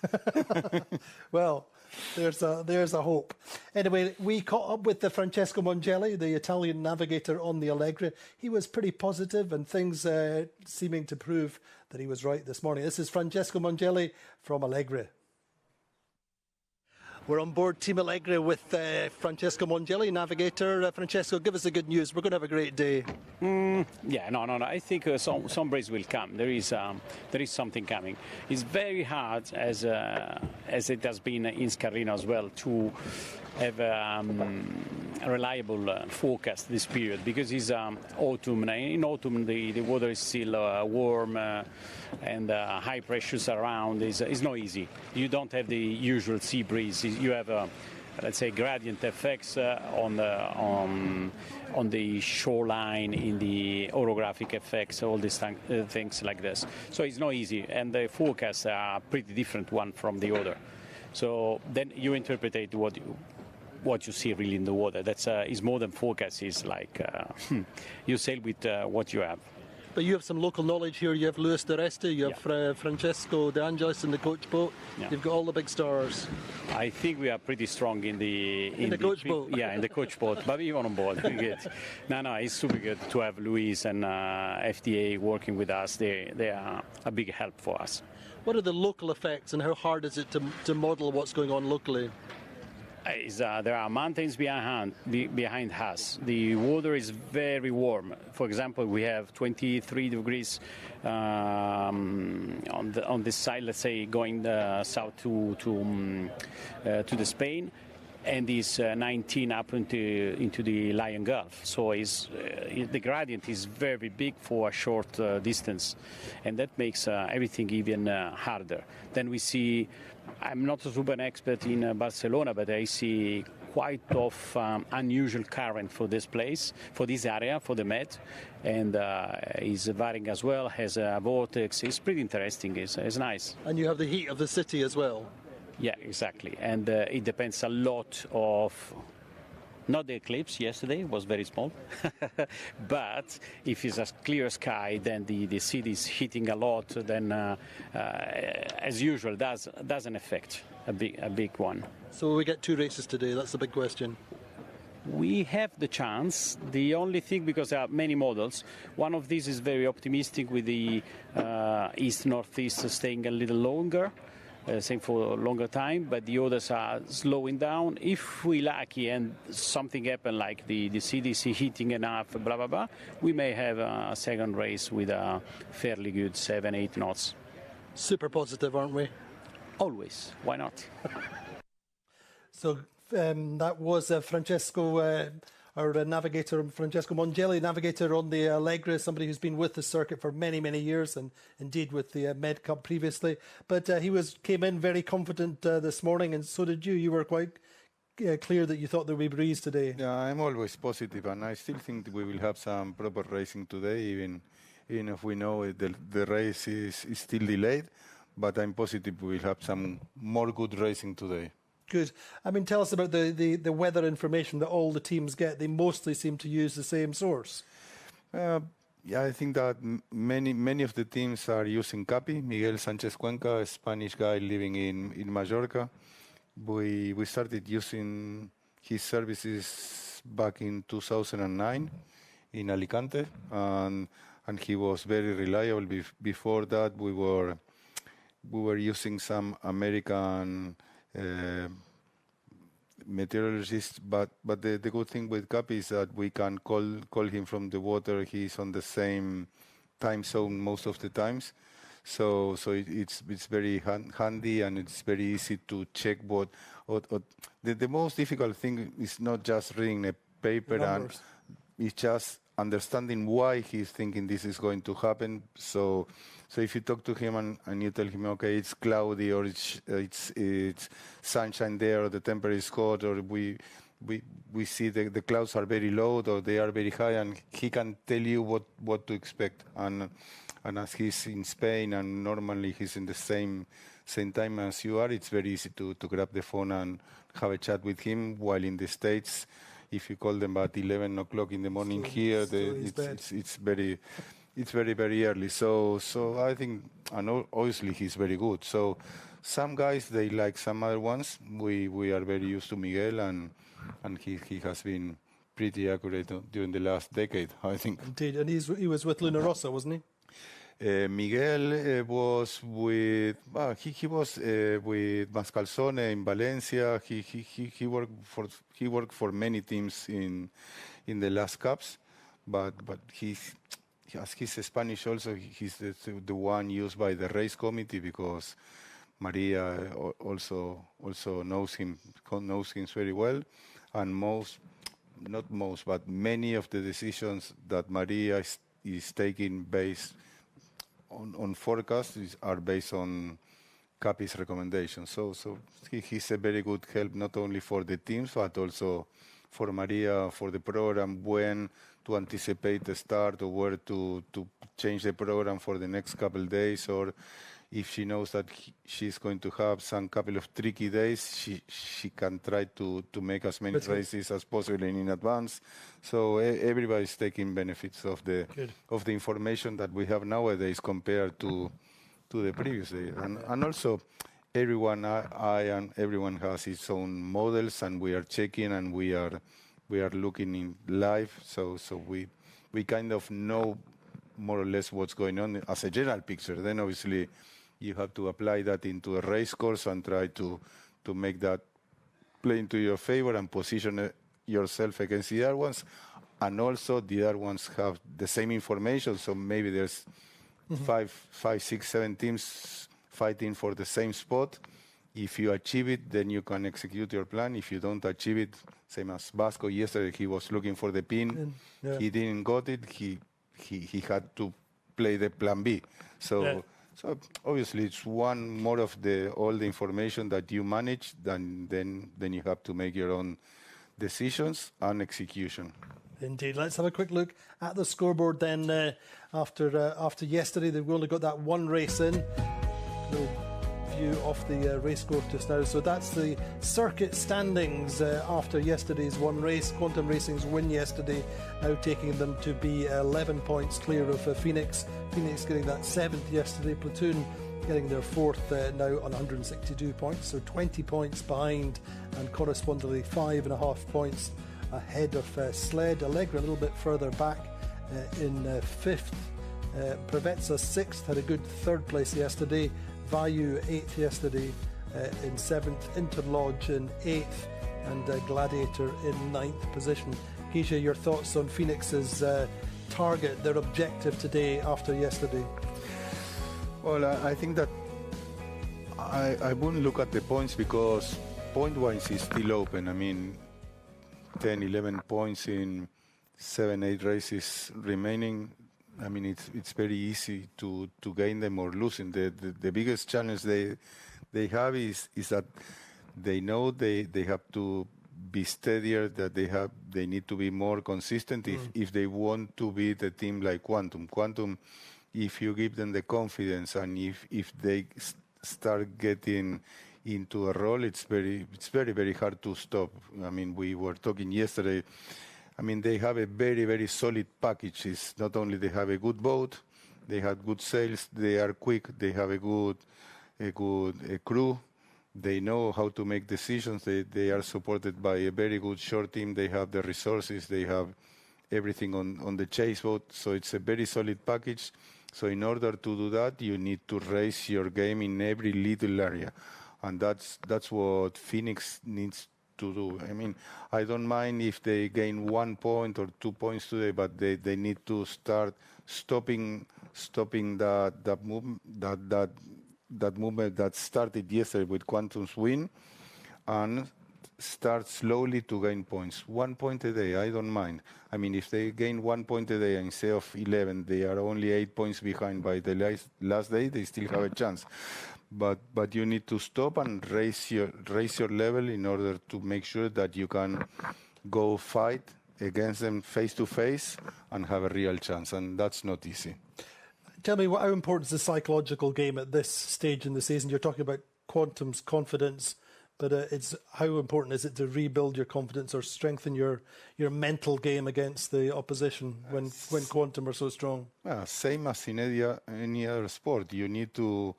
Well, there's a hope. Anyway, we caught up with Francesco Mongelli, the Italian navigator on the Allegre. He was pretty positive, and things seeming to prove that he was right this morning. This is Francesco Mongelli from Allegre. We're on board Team Allegre with Francesco Mongelli, navigator. Francesco, give us the good news. We're going to have a great day.
Yeah, no. I think some breeze will come. There is something coming. It's very hard, as it has been in Scarlino as well, to have a reliable forecast this period, because it's autumn. In autumn, the water is still warm and high pressures around. It's not easy. You don't have the usual sea breeze. You have let's say gradient effects on the shoreline, in the orographic effects, all these things like this. So it's not easy, and the forecasts are pretty different one from the other. So then you interpret what you see really in the water. That's is more than forecast. Is like you sail with what you have.
But you have some local knowledge here. You have Luis de Reste, you have Francesco De Angelis in the coach boat. Yeah. You've got all the big stars.
I think we are pretty strong in the
coach boat.
Yeah, in the coach boat, but even on board. No, it's super good to have Luis and FDA working with us. They are a big help for us.
What are the local effects, and how hard is it to model what's going on locally?
There are mountains behind us. The water is very warm. For example, we have 23 degrees on this side, let's say, going south to the Spain, and is 19 up into the Lion Gulf. So the gradient is very big for a short distance, and that makes everything even harder. Then we see, I'm not a super expert in Barcelona, but I see quite of unusual current for this place, for this area, for the Med, and is varying as well, has a vortex. It's pretty interesting, it's nice.
And you have the heat of the city as well.
Yeah, exactly, and it depends a lot of, not the eclipse yesterday, was very small, but if it's a clear sky, then the city is heating a lot, then as usual, does an effect, a big one.
So we get 2 races today, that's the big question.
We have the chance. The only thing, because there are many models, one of these is very optimistic with the east-northeast staying a little longer, same for a longer time, but the others are slowing down. If we're lucky and something happen, like the CDC heating enough, blah, blah, blah, we may have a second race with a fairly good 7-8 knots.
Super positive, aren't we?
Always. Why not?
So that was Francesco, our navigator, Francesco Mongelli, navigator on the Allegre, somebody who's been with the circuit for many, many years, and indeed with the Med Cup previously. But he came in very confident this morning, and so did you. You were quite clear that you thought there would be breeze today.
Yeah, I'm always positive, and I still think we will have some proper racing today, even if we know the race is still delayed. But I'm positive we will have some more good racing today.
Good. I mean, tell us about the weather information that all the teams get. They mostly seem to use the same source.
Yeah, I think that many of the teams are using Capi, Miguel Sanchez Cuenca, a Spanish guy living in Mallorca. We started using his services back in 2009 in Alicante, and he was very reliable. Before that, we were using some American meteorologist, but the good thing with Capi is that we can call him from the water. He's on the same time zone most of the times, so it's very handy, and it's very easy to check what the most difficult thing is not just reading a paper, and it's just understanding why he's thinking this is going to happen. So if you talk to him and you tell him, okay, it's cloudy or it's sunshine there, or the temperature is hot, or we see the clouds are very low or they are very high, and he can tell you what to expect. And as he's in Spain and normally he's in the same time as you are, it's very easy to grab the phone and have a chat with him. While in the States, if you call them at 11 o'clock in the morning here, it's very early. So I think, and obviously he's very good. So some guys, they like some other ones. We are very used to Miguel, and he has been pretty accurate during the last decade, I think.
Indeed, and he was with Luna Rossa, wasn't he?
Miguel was with he was with Mascalzone in Valencia. He worked for many teams in the last cups, but he's Spanish also. He's the one used by the race committee, because Maria also knows him very well, and but many of the decisions that Maria is taking based on forecasts are based on Capi's recommendations. So he's a very good help, not only for the teams, but also for Maria, for the program, when to anticipate the start, or where to change the program for the next couple of days, or if she knows that she's going to have some couple of tricky days, she can try to make as many races as possible in advance. So everybody's taking benefits of the information that we have nowadays compared to the previous day. And also everyone has its own models, and we are checking, and we are looking in live. So we kind of know more or less what's going on as a general picture. Then obviously you have to apply that into a race course and try to make that play into your favor and position yourself against the other ones. And also the other ones have the same information, so maybe there's 5, 6, 7 teams fighting for the same spot. If you achieve it, then you can execute your plan. If you don't achieve it, same as Vasco yesterday, he was looking for the pin. He didn't got it. He had to play the plan B. So obviously it's one more of all the information that you manage. Then you have to make your own decisions and execution.
Indeed. Let's have a quick look at the scoreboard then. After yesterday, they've only got that one race in. View of the race course just now. So that's the circuit standings after yesterday's one race. Quantum Racing's win yesterday, now taking them to be 11 points clear of Phoenix. Phoenix getting that 7th yesterday. Platoon getting their 4th now on 162 points, so 20 points behind, and correspondingly 5.5 points ahead of Sled. Allegra a little bit further back in 5th. Provezza 6th, had a good 3rd place yesterday. Vayu 8th yesterday in 7th, Interlodge in 8th, and Gladiator in 9th position. Keisha, your thoughts on Phoenix's target, their objective today after yesterday?
Well, I think that I wouldn't look at the points, because point-wise is still open. I mean, 10, 11 points in 7, 8 races remaining. I mean, it's very easy to gain them or lose them. The biggest challenge they have is that they know they have to be steadier, that they need to be more consistent if they want to beat a team like Quantum. Quantum, if you give them the confidence, and if they start getting into a role, it's very, very hard to stop. I mean, we were talking yesterday. I mean, they have a very, very solid package. It's not only they have a good boat, they have good sails, they are quick, they have a good crew, they know how to make decisions, they are supported by a very good short team, they have the resources, they have everything on the chase boat, so it's a very solid package. So in order to do that, you need to raise your game in every little area, and that's what Phoenix needs to do. I mean, I don't mind if they gain 1 point or 2 points today, but they need to start stopping that movement that started yesterday with Quantum's win, and start slowly to gain points. 1 point a day, I don't mind. I mean, if they gain 1 point a day instead of 11, they are only 8 points behind by the last day, they still have a chance. But you need to stop and raise your level in order to make sure that you can go fight against them face to face and have a real chance, and that's not easy.
Tell me, how important is the psychological game at this stage in the season? You're talking about Quantum's confidence, but it's how important is it to rebuild your confidence or strengthen your mental game against the opposition when Quantum are so strong?
Same as in any other sport. You need to.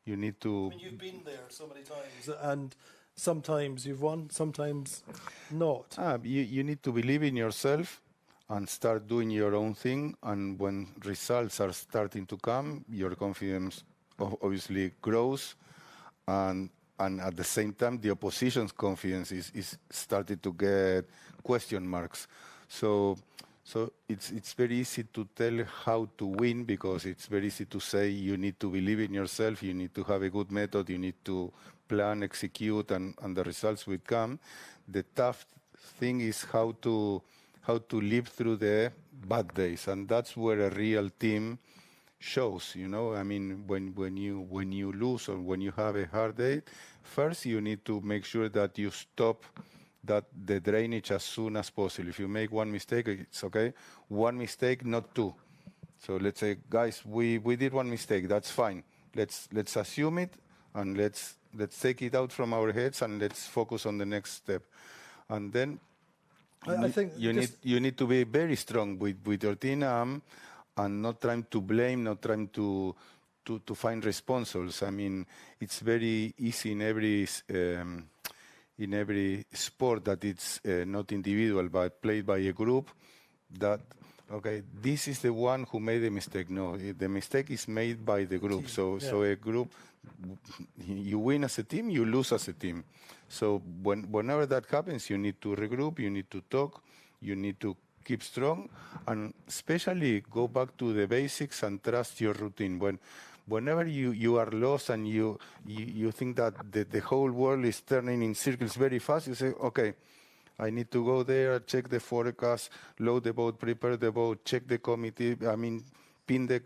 I mean, you've been there so many times, and sometimes you've won, sometimes not.
You need to believe in yourself and start doing your own thing. And when results are starting to come, your confidence obviously grows, and at the same time, the opposition's confidence is starting to get question marks. So it's very easy to tell how to win, because it's very easy to say you need to believe in yourself, you need to have a good method, you need to plan, execute, and the results will come. The tough thing is how to live through the bad days, and that's where a real team shows. I mean, when you lose or when you have a hard day, first you need to make sure that you stop the drainage as soon as possible. If you make one mistake, it's okay. One mistake, not two. So let's say, guys, we did one mistake. That's fine. Let's assume it, and let's take it out from our heads, and let's focus on the next step. And then
I think
you need to be very strong with your team, and not trying to blame, not trying to find responsibles. I mean, it's very easy in every sport that it's not individual but played by a group, that this is the one who made the mistake. No, the mistake is made by the group. So a group, you win as a team, you lose as a team. So whenever that happens, you need to regroup, you need to talk, you need to keep strong, and especially go back to the basics and trust your routine. Whenever you are lost and you think that the whole world is turning in circles very fast, you say, okay, I need to go there, check the forecast, load the boat, prepare the boat, check the committee, pin the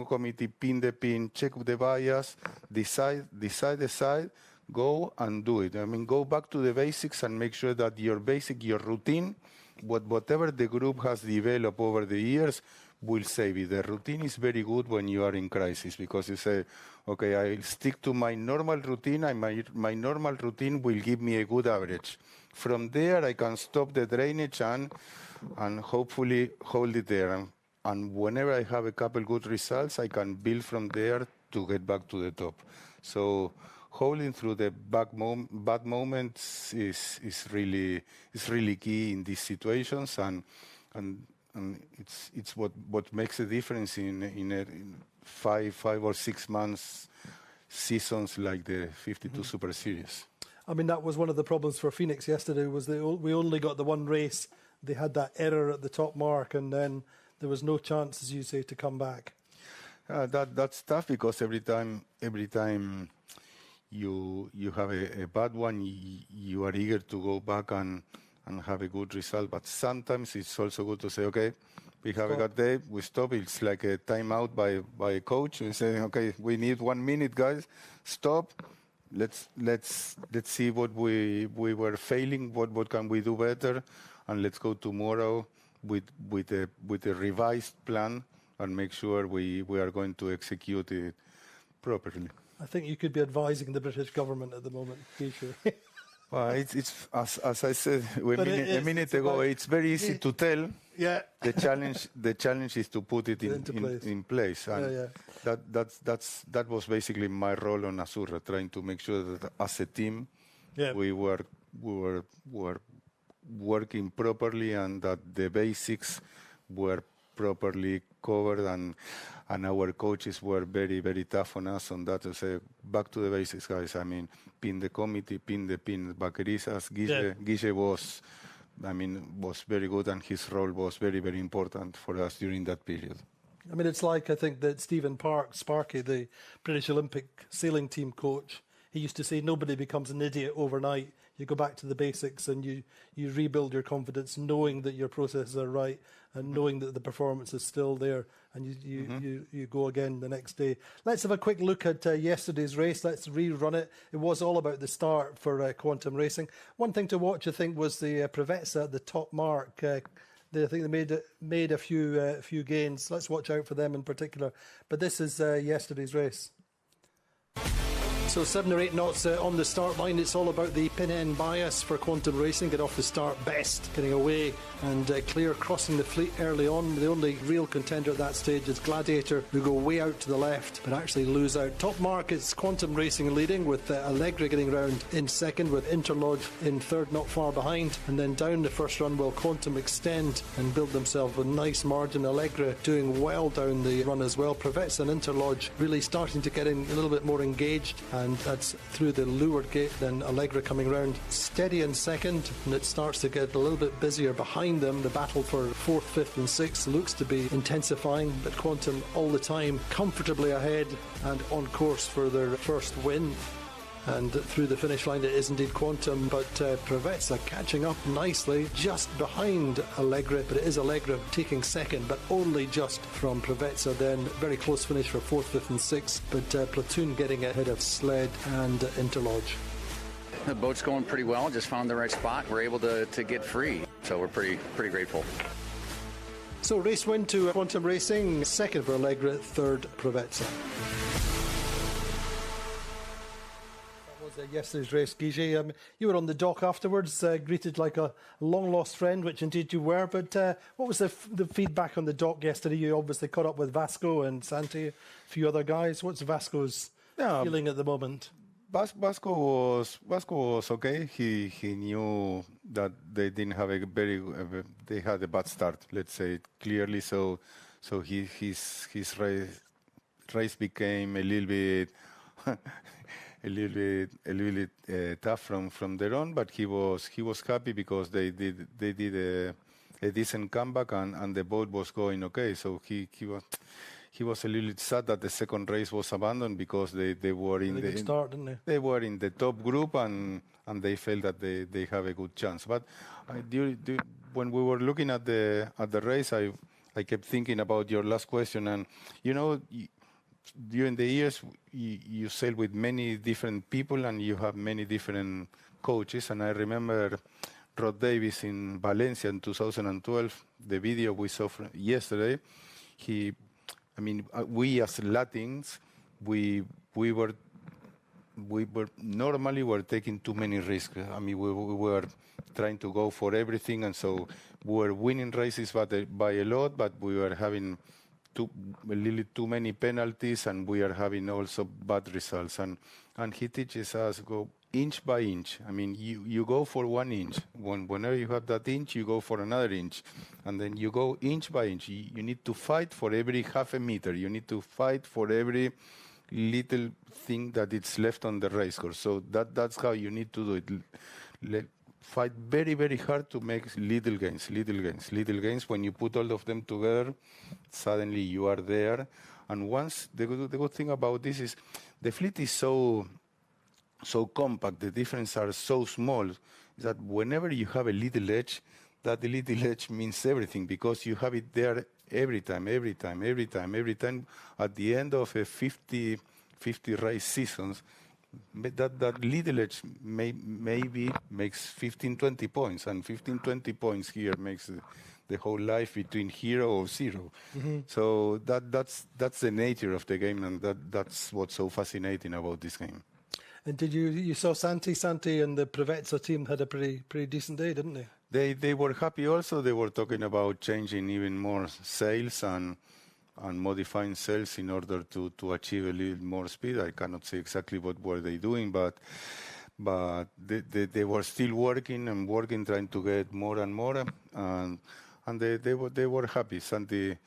committee, pin the pin, check the bias, decide, go and do it. I mean, go back to the basics and make sure that your routine, whatever the group has developed over the years, will save it. The routine is very good when you are in crisis, because you say, okay, I'll stick to my normal routine, and my normal routine will give me a good average. From there, I can stop the drainage and hopefully hold it there. And whenever I have a couple good results, I can build from there to get back to the top. So holding through the bad moments is really key in these situations, and it's what makes a difference in 5 or 6 months seasons like the 52 Super Series.
I mean, that was one of the problems for Phoenix yesterday, was we only got the one race. They had that error at the top mark, and then there was no chance, as you say, to come back.
That's tough, because every time you have a bad one, you are eager to go back and have a good result. But sometimes it's also good to say, okay, we have a good day, we stop. It's like a timeout by a coach. We say, okay, we need 1 minute, guys. Stop. Let's see what we were failing. What can we do better? And let's go tomorrow with a revised plan and make sure we are going to execute it properly.
I think you could be advising the British government at the moment, Peter.
Well, it's as I said a minute ago. It's very easy to tell.
Yeah.
The challenge is to put it in place. And that was basically my role on Azurra, trying to make sure that as a team we were working properly, and that the basics were properly covered, and our coaches were very, very tough on us on that, to say, back to the basics, guys. I mean, pin the committee, pin the pin. Vaquerizas, Guille was very good, and his role was very, very important for us during that period.
I mean, it's like, I think that Stephen Sparky, the British Olympic sailing team coach, he used to say nobody becomes an idiot overnight. You go back to the basics and you rebuild your confidence, knowing that your processes are right and knowing that the performance is still there, and you go again the next day. Let's have a quick look at yesterday's race. Let's rerun it. It was all about the start for Quantum Racing. One thing to watch, I think, was the Preveza at the top mark. I think they made a few gains. Let's watch out for them in particular. But this is yesterday's race. So 7 or 8 knots on the start line. It's all about the pin-end bias for Quantum Racing. Get off the start best, getting away and clear, crossing the fleet early on. The only real contender at that stage is Gladiator, who go way out to the left, but actually lose out. Top mark is Quantum Racing leading, with Allegra getting round in second, with Interlodge in third, not far behind. And then down the first run will Quantum extend and build themselves a nice margin. Allegra doing well down the run as well. Preveza and Interlodge really starting to get in a little bit more engaged, and that's through the leeward gate. Then Allegra coming round steady in second, and it starts to get a little bit busier behind them. The battle for 4th, 5th and 6th looks to be intensifying, but Quantum all the time comfortably ahead and on course for their first win. And through the finish line it is indeed Quantum, but Preveza catching up nicely just behind Allegra, but it is Allegra taking second, but only just from Preveza. Then very close finish for 4th, 5th and 6th, but Platoon getting ahead of Sled and Interlodge.
The boat's going pretty well, just found the right spot. We're able to get free, so we're pretty grateful.
So race win to Quantum Racing, second for Allegra, third Preveza. Yesterday's race, Guige. You were on the dock afterwards, greeted like a long-lost friend, which indeed you were. But what was the feedback on the dock yesterday? You obviously caught up with Vasco and Santi, a few other guys. What's Vasco's feeling at the moment?
Vasco was okay. He knew that they didn't have they had a bad start, let's say it clearly. So his race became a little bit. A little bit tough from there on, but he was happy because they did a decent comeback and the boat was going okay. So he was a little bit sad that the second race was abandoned because they were in the
start, didn't they?
They were in the top group and they felt that they have a good chance. But when we were looking at the race, I kept thinking about your last question, and during the years, you sail with many different people and you have many different coaches. And I remember Rod Davis in Valencia in 2012, the video we saw yesterday. We as Latins, we were normally taking too many risks. We were trying to go for everything, and so we were winning races by a lot, but we were having a little too many penalties, and we are having also bad results. And he teaches us go inch by inch. You go for 1 inch. Whenever you have that inch, you go for another inch, and then you go inch by inch. You need to fight for every half a meter. You need to fight for every little thing that it's left on the race course. So that's how you need to do it. Fight very, very hard to make little gains. When you put all of them together, suddenly you are there. And once the good thing about this is the fleet is so compact, the differences are so small that whenever you have a little edge, that the little edge means everything because you have it there every time. At the end of a 50 race seasons, that little edge maybe makes 15-20 points, and 15-20 points here makes the whole life between hero or zero. Mm-hmm. So that's the nature of the game, and that's what's so fascinating about this game.
And did you saw Santi and the Preveza team had a pretty decent day, didn't they?
They were happy also. They were talking about changing even more sails and modifying sails in order to achieve a little more speed. I cannot say exactly what were they doing, but they were still working, trying to get more and more, and they were happy. Santi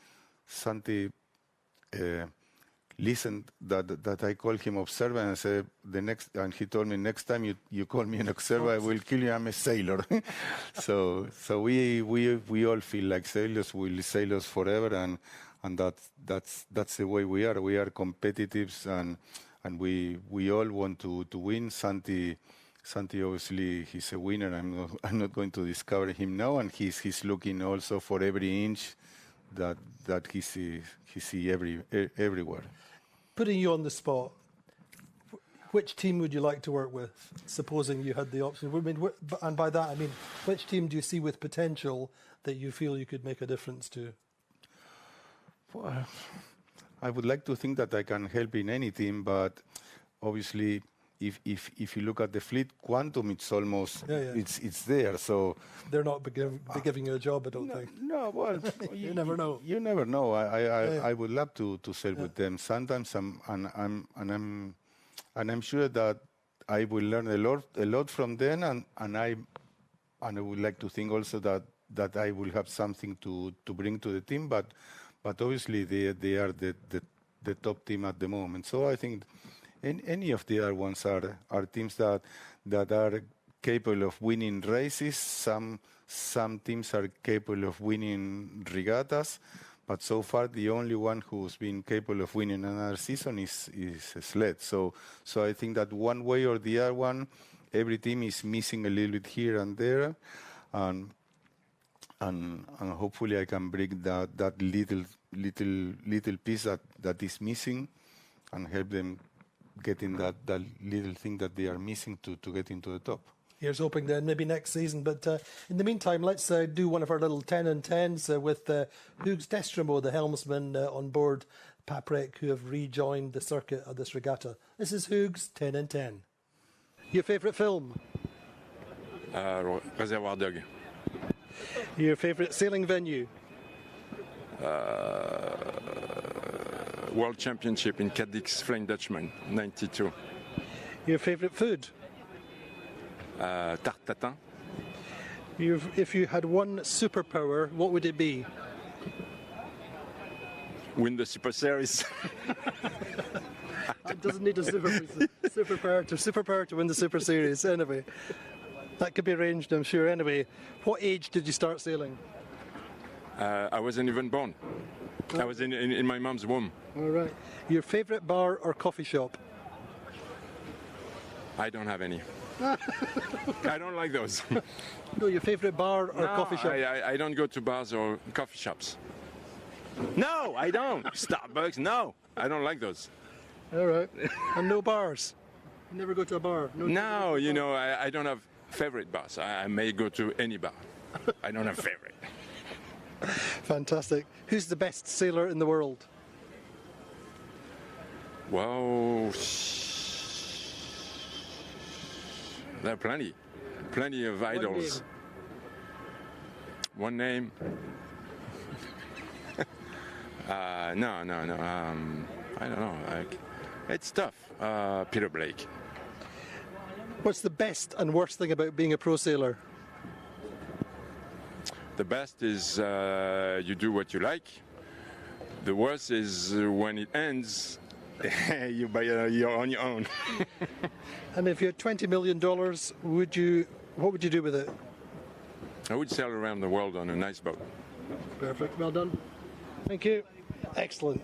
listened that I called him observer and said and he told me, next time you call me an observer, I will kill you. I'm a sailor. so we all feel like sailors. We'll be sailors forever, and that's the way we are. We are competitive, and we all want to win. Santi obviously he's a winner. I'm not going to discover him now, and he's looking also for every inch that he see everywhere.
Putting you on the spot, which team would you like to work with, supposing you had the option? I mean, and by that I mean, which team do you see with potential that you feel you could make a difference to?
Well, I would like to think that I can help in any team, but obviously, if you look at the fleet quantum, it's almost it's there. So
they're not giving you a job, I don't think.
No, well,
you never know.
You never know. I would love to sail with them. Sometimes I'm sure that I will learn a lot from them, and I would like to think also that I will have something to bring to the team. But obviously they are the top team at the moment. So I think any of the other ones are teams that are capable of winning races. Some teams are capable of winning regattas. But so far, the only one who's been capable of winning another season is Sled. So I think that one way or the other one, every team is missing a little bit here and there, and hopefully I can bring that little piece that is missing, and help them getting that little thing that they are missing to get into the top.
Here's hoping then maybe next season. But in the meantime, let's do one of our little 10 and 10s with Hugues Destremo, the helmsman on board Paprec, who have rejoined the circuit of this regatta. This is Hugues 10 and 10. Your favourite film?
Reservoir Dog.
Your favourite sailing venue?
World Championship in Cadix Flame Dutchman, 92.
Your favourite food?
Tarte tatin.
If you had one superpower, what would it be?
Win the Super Series.
It doesn't need a superpower to win the Super Series. Anyway, that could be arranged, I'm sure. Anyway, what age did you start sailing?
I wasn't even born. I was in my mom's womb.
All right. Your favourite bar or coffee shop?
I don't have any. I don't like those.
No, your favourite bar or coffee shop?
I don't go to bars or coffee shops. No, I don't. Starbucks, no. I don't like those.
All right. And no bars? You never go to a bar?
No, you know, I don't have favorite bars. I may go to any bar. I don't have favorite.
Fantastic. Who's the best sailor in the world?
Well, there are plenty of idols. One name? No. I don't know. It's tough. Peter Blake.
What's the best and worst thing about being a pro sailor?
The best is you do what you like. The worst is when it ends, you're on your own.
And if you had $20 million, what would you do with it?
I would sail around the world on a nice boat.
Perfect. Well done. Thank you. Excellent.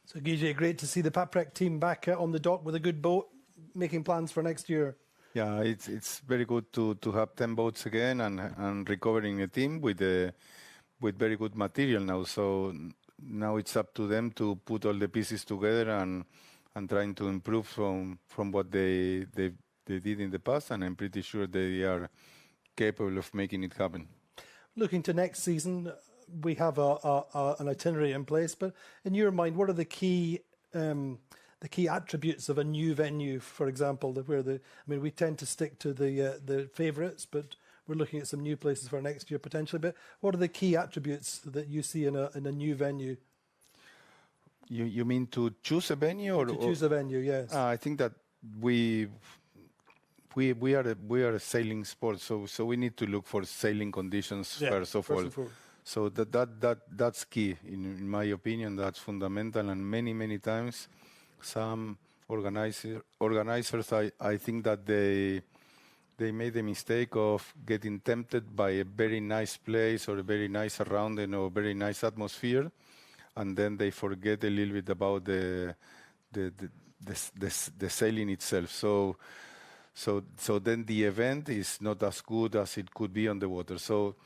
So, Guille, great to see the Paprec team back on the dock with a good boat, making plans for next year.
Yeah, it's very good to have 10 boats again and recovering a team with very good material now. So now it's up to them to put all the pieces together and trying to improve from what they did in the past, and I'm pretty sure they are capable of making it happen.
Looking to next season, we have an itinerary in place, but in your mind, what are the key attributes of a new venue, for example, we tend to stick to the favourites, but we're looking at some new places for next year potentially. But what are the key attributes that you see in a new venue?
You mean to choose a venue, or
to choose a venue? Yes.
I think that we are a sailing sport, so we need to look for sailing conditions first of all. So that's key in my opinion. That's fundamental, and many times some organizers I think that they made the mistake of getting tempted by a very nice place or a very nice surrounding or very nice atmosphere, and then they forget a little bit about the sailing itself. So then the event is not as good as it could be on the water. So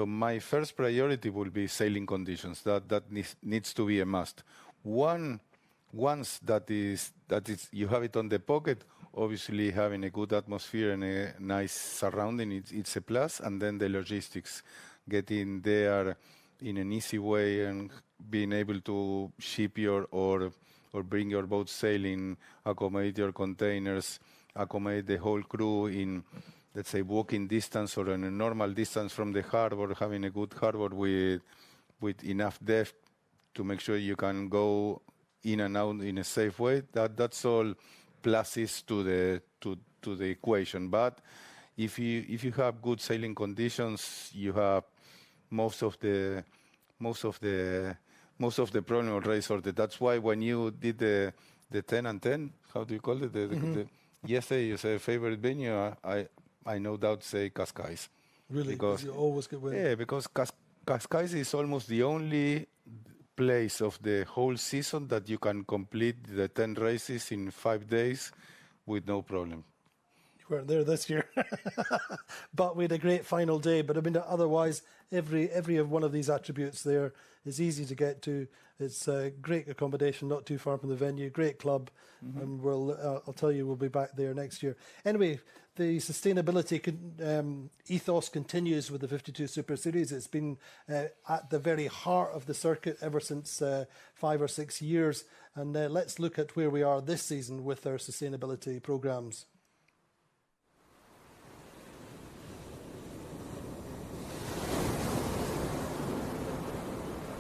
my first priority will be sailing conditions. That needs to be a must. Once that is you have it on the pocket, obviously having a good atmosphere and a nice surrounding, it's a plus. And then the logistics, getting there in an easy way and being able to ship or bring your boat sailing, accommodate your containers, accommodate the whole crew in, let's say, walking distance or in a normal distance from the harbor, having a good harbor with enough depth to make sure you can go in and out in a safe way. That's all pluses to the equation. But if you have good sailing conditions, you have most of the problem already sorted. That's why when you did the 10 and 10, how do you call it? Yesterday you say favorite venue. I no doubt say Cascais.
Really, because you always get wind.
Yeah, because Cascais is almost the only place of the whole season that you can complete the 10 races in 5 days with no problem.
You weren't there this year, but we had a great final day. But I mean, otherwise, every one of these attributes there is easy to get to. It's great accommodation, not too far from the venue, great club, and I'll tell you, we'll be back there next year. Anyway, the sustainability ethos continues with the 52 Super Series. It's been at the very heart of the circuit ever since 5 or 6 years. And let's look at where we are this season with our sustainability programmes.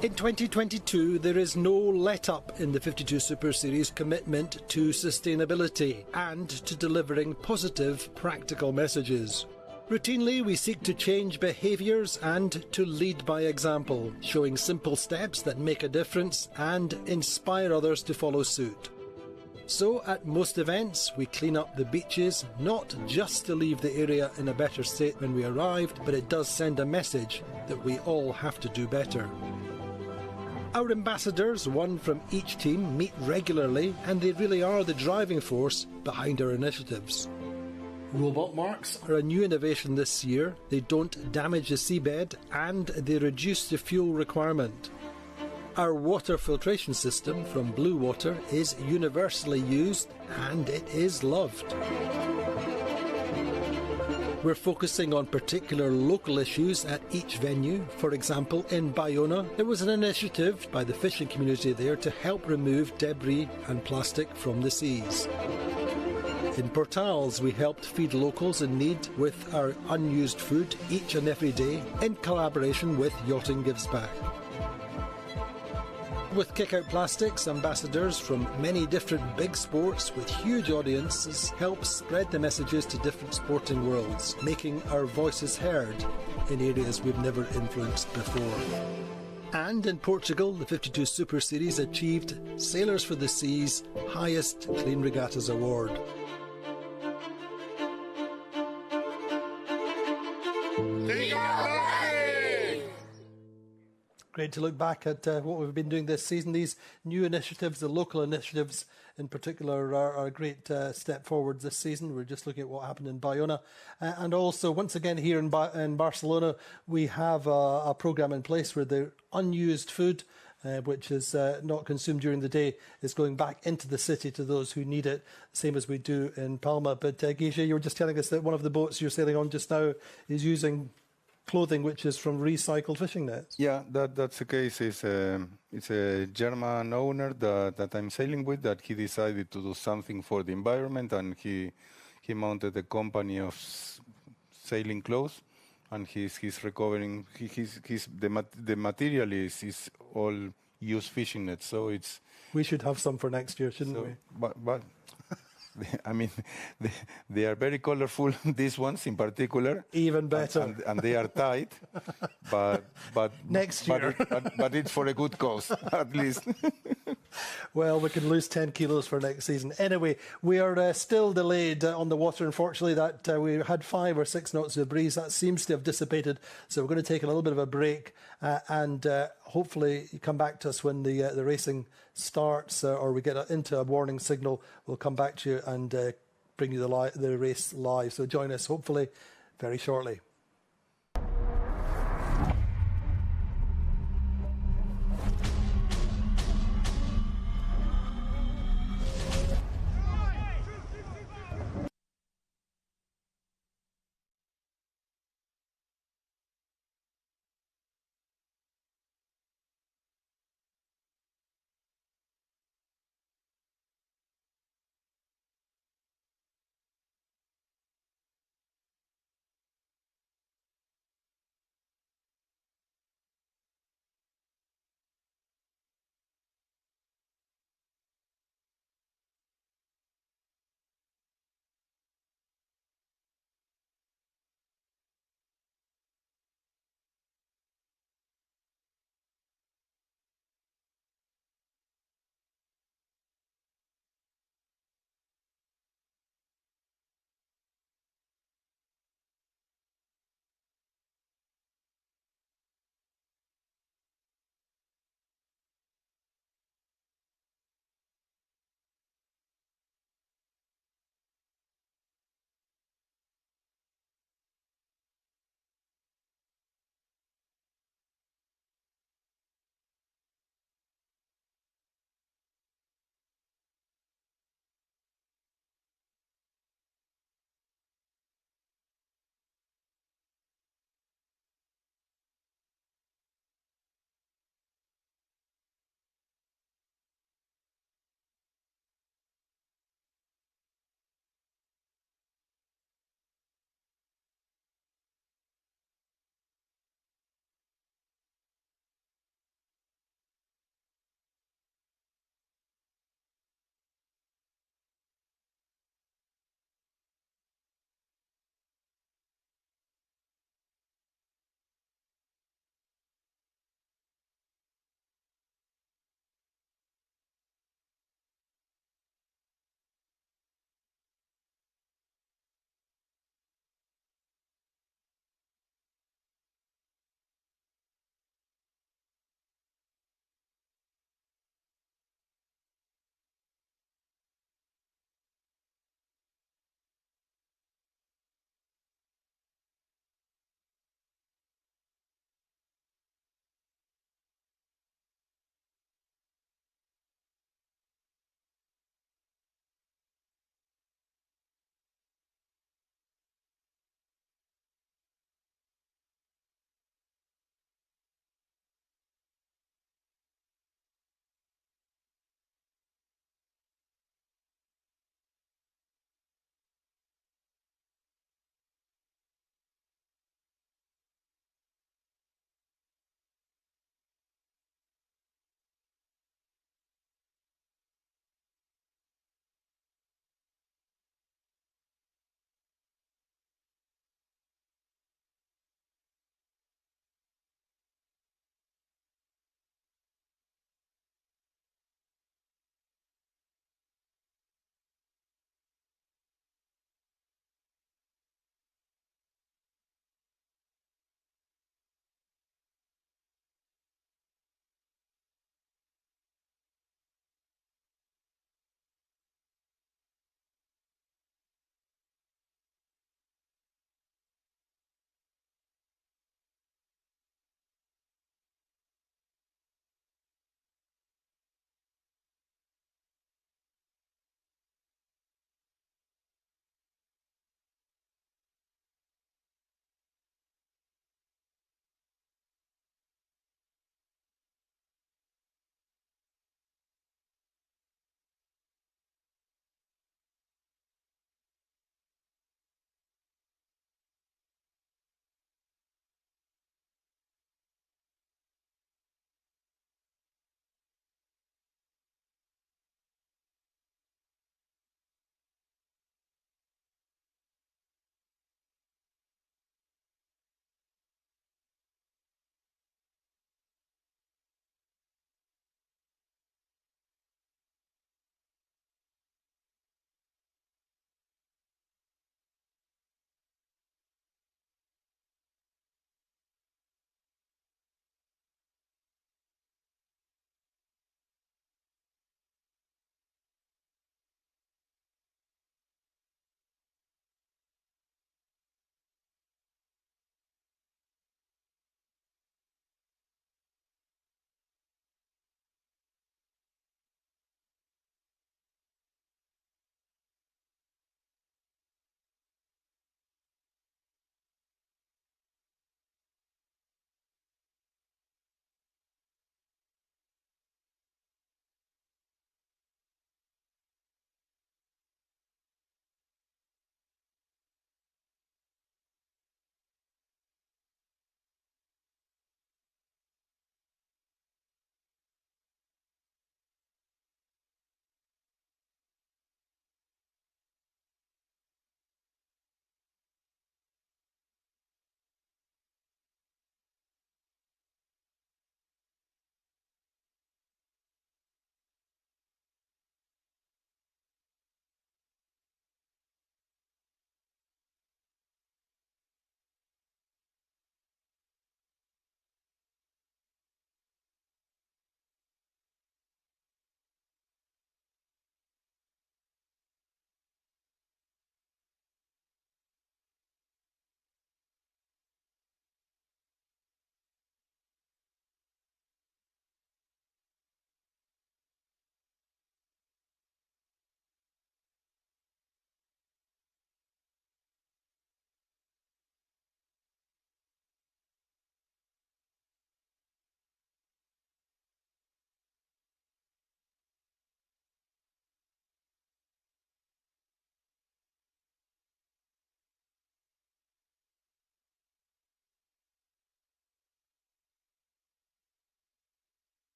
In 2022, there is no let-up in the 52 Super Series commitment to sustainability and to delivering positive, practical messages. Routinely, we seek to change behaviours and to lead by example, showing simple steps that make a difference and inspire others to follow suit. So, at most events, we clean up the beaches, not just to leave the area in a better state when we arrived, but it does send a message that we all have to do better. Our ambassadors, one from each team, meet regularly, and they really are the driving force behind our initiatives. Robot marks are a new innovation this year. They don't damage the seabed and they reduce the fuel requirement. Our water filtration system from Blue Water is universally used and it is loved. We're focusing on particular local issues at each venue. For example, in Bayona, there was an initiative by the fishing community there to help remove debris and plastic from the seas. In Portals, we helped feed locals in need with our unused food each and every day in collaboration with Yachting Gives Back. With Kick Out Plastics, ambassadors from many different big sports with huge audiences help spread the messages to different sporting worlds, making our voices heard in areas we've never influenced before. And in Portugal, the 52 Super Series achieved Sailors for the Sea's highest Clean Regattas award. Great to look back at what we've been doing this season. These new initiatives, the local initiatives in particular, are a great step forward this season. We're just looking at what happened in Bayona. And also, once again, here in Barcelona, we have a programme in place where the unused food, which is not consumed during the day, is going back into the city to those who need it, same as we do in Palma. But Guille, you were just telling us that one of the boats you're sailing on just now is using clothing which is from recycled fishing nets. Yeah, that's the case. It's a German owner that I'm sailing with, that he decided to do something for the environment, and he mounted a company of sailing clothes, and he's recovering. The material is all used fishing nets, so it's. We should have some for next year, shouldn't we? But I mean, they are very colorful, these ones in particular. Even better. And they are tight, but next year. But it's for a good cause, at least. Well, we can lose 10 kilos for next season. Anyway, we are still delayed on the water. Unfortunately, that we had 5 or 6 knots of breeze. That seems to have dissipated. So we're going to take a little bit of a break and hopefully you come back to us when the racing starts or we get into a warning signal. We'll come back to you and bring you the race live. So join us hopefully very shortly.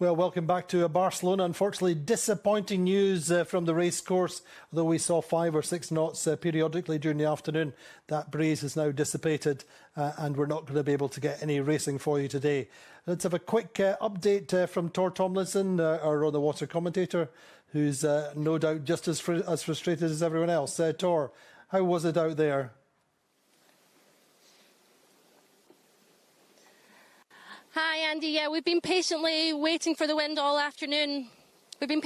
Well, welcome back to Barcelona. Unfortunately, disappointing news from the race course. Although we saw 5 or 6 knots periodically during the afternoon, that breeze has now dissipated and we're not going to be able to get any racing for you today. Let's have a quick update from Tor Tomlinson, our on-the-water commentator, who's no doubt just as frustrated as everyone else. Tor, how was it out there?
Hi, Andy. Yeah, we've been patiently waiting for the wind all afternoon. We had a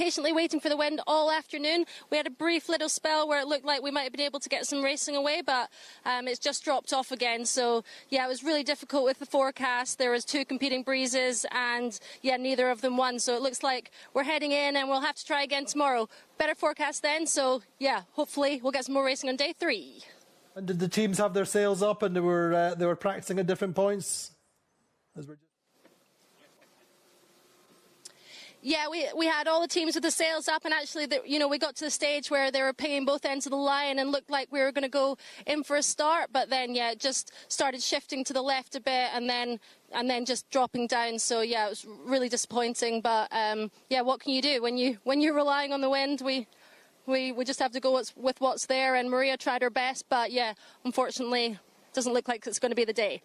brief little spell where it looked like we might have been able to get some racing away, but it's just dropped off again. So, yeah, it was really difficult with the forecast. There was 2 competing breezes and, yeah, neither of them won. So it looks like we're heading in and we'll have to try again tomorrow. Better forecast then. So, yeah, hopefully we'll get some more racing on day 3.
And did the teams have their sails up and they were practicing at different points?
Yeah, we had all the teams with the sails up, and actually, we got to the stage where they were pinging both ends of the line and looked like we were going to go in for a start. But then, yeah, it just started shifting to the left a bit, and then just dropping down. So yeah, it was really disappointing. But yeah, what can you do when you're relying on the wind? We just have to go with what's there. And Maria tried her best, but yeah, unfortunately, it doesn't look like it's going to be the day.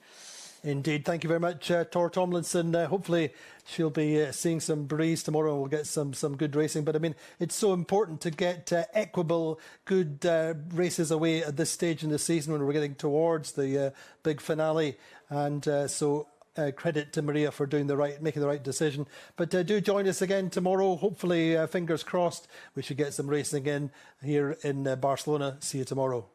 Indeed. Thank you very much, Tor Tomlinson. Hopefully she'll be seeing some breeze tomorrow and we'll get some good racing. But, I mean, it's so important to get equable, good races away at this stage in the season when we're getting towards the big finale. And so credit to Maria for making the right decision. But do join us again tomorrow. Hopefully, fingers crossed, we should get some racing in here in Barcelona. See you tomorrow.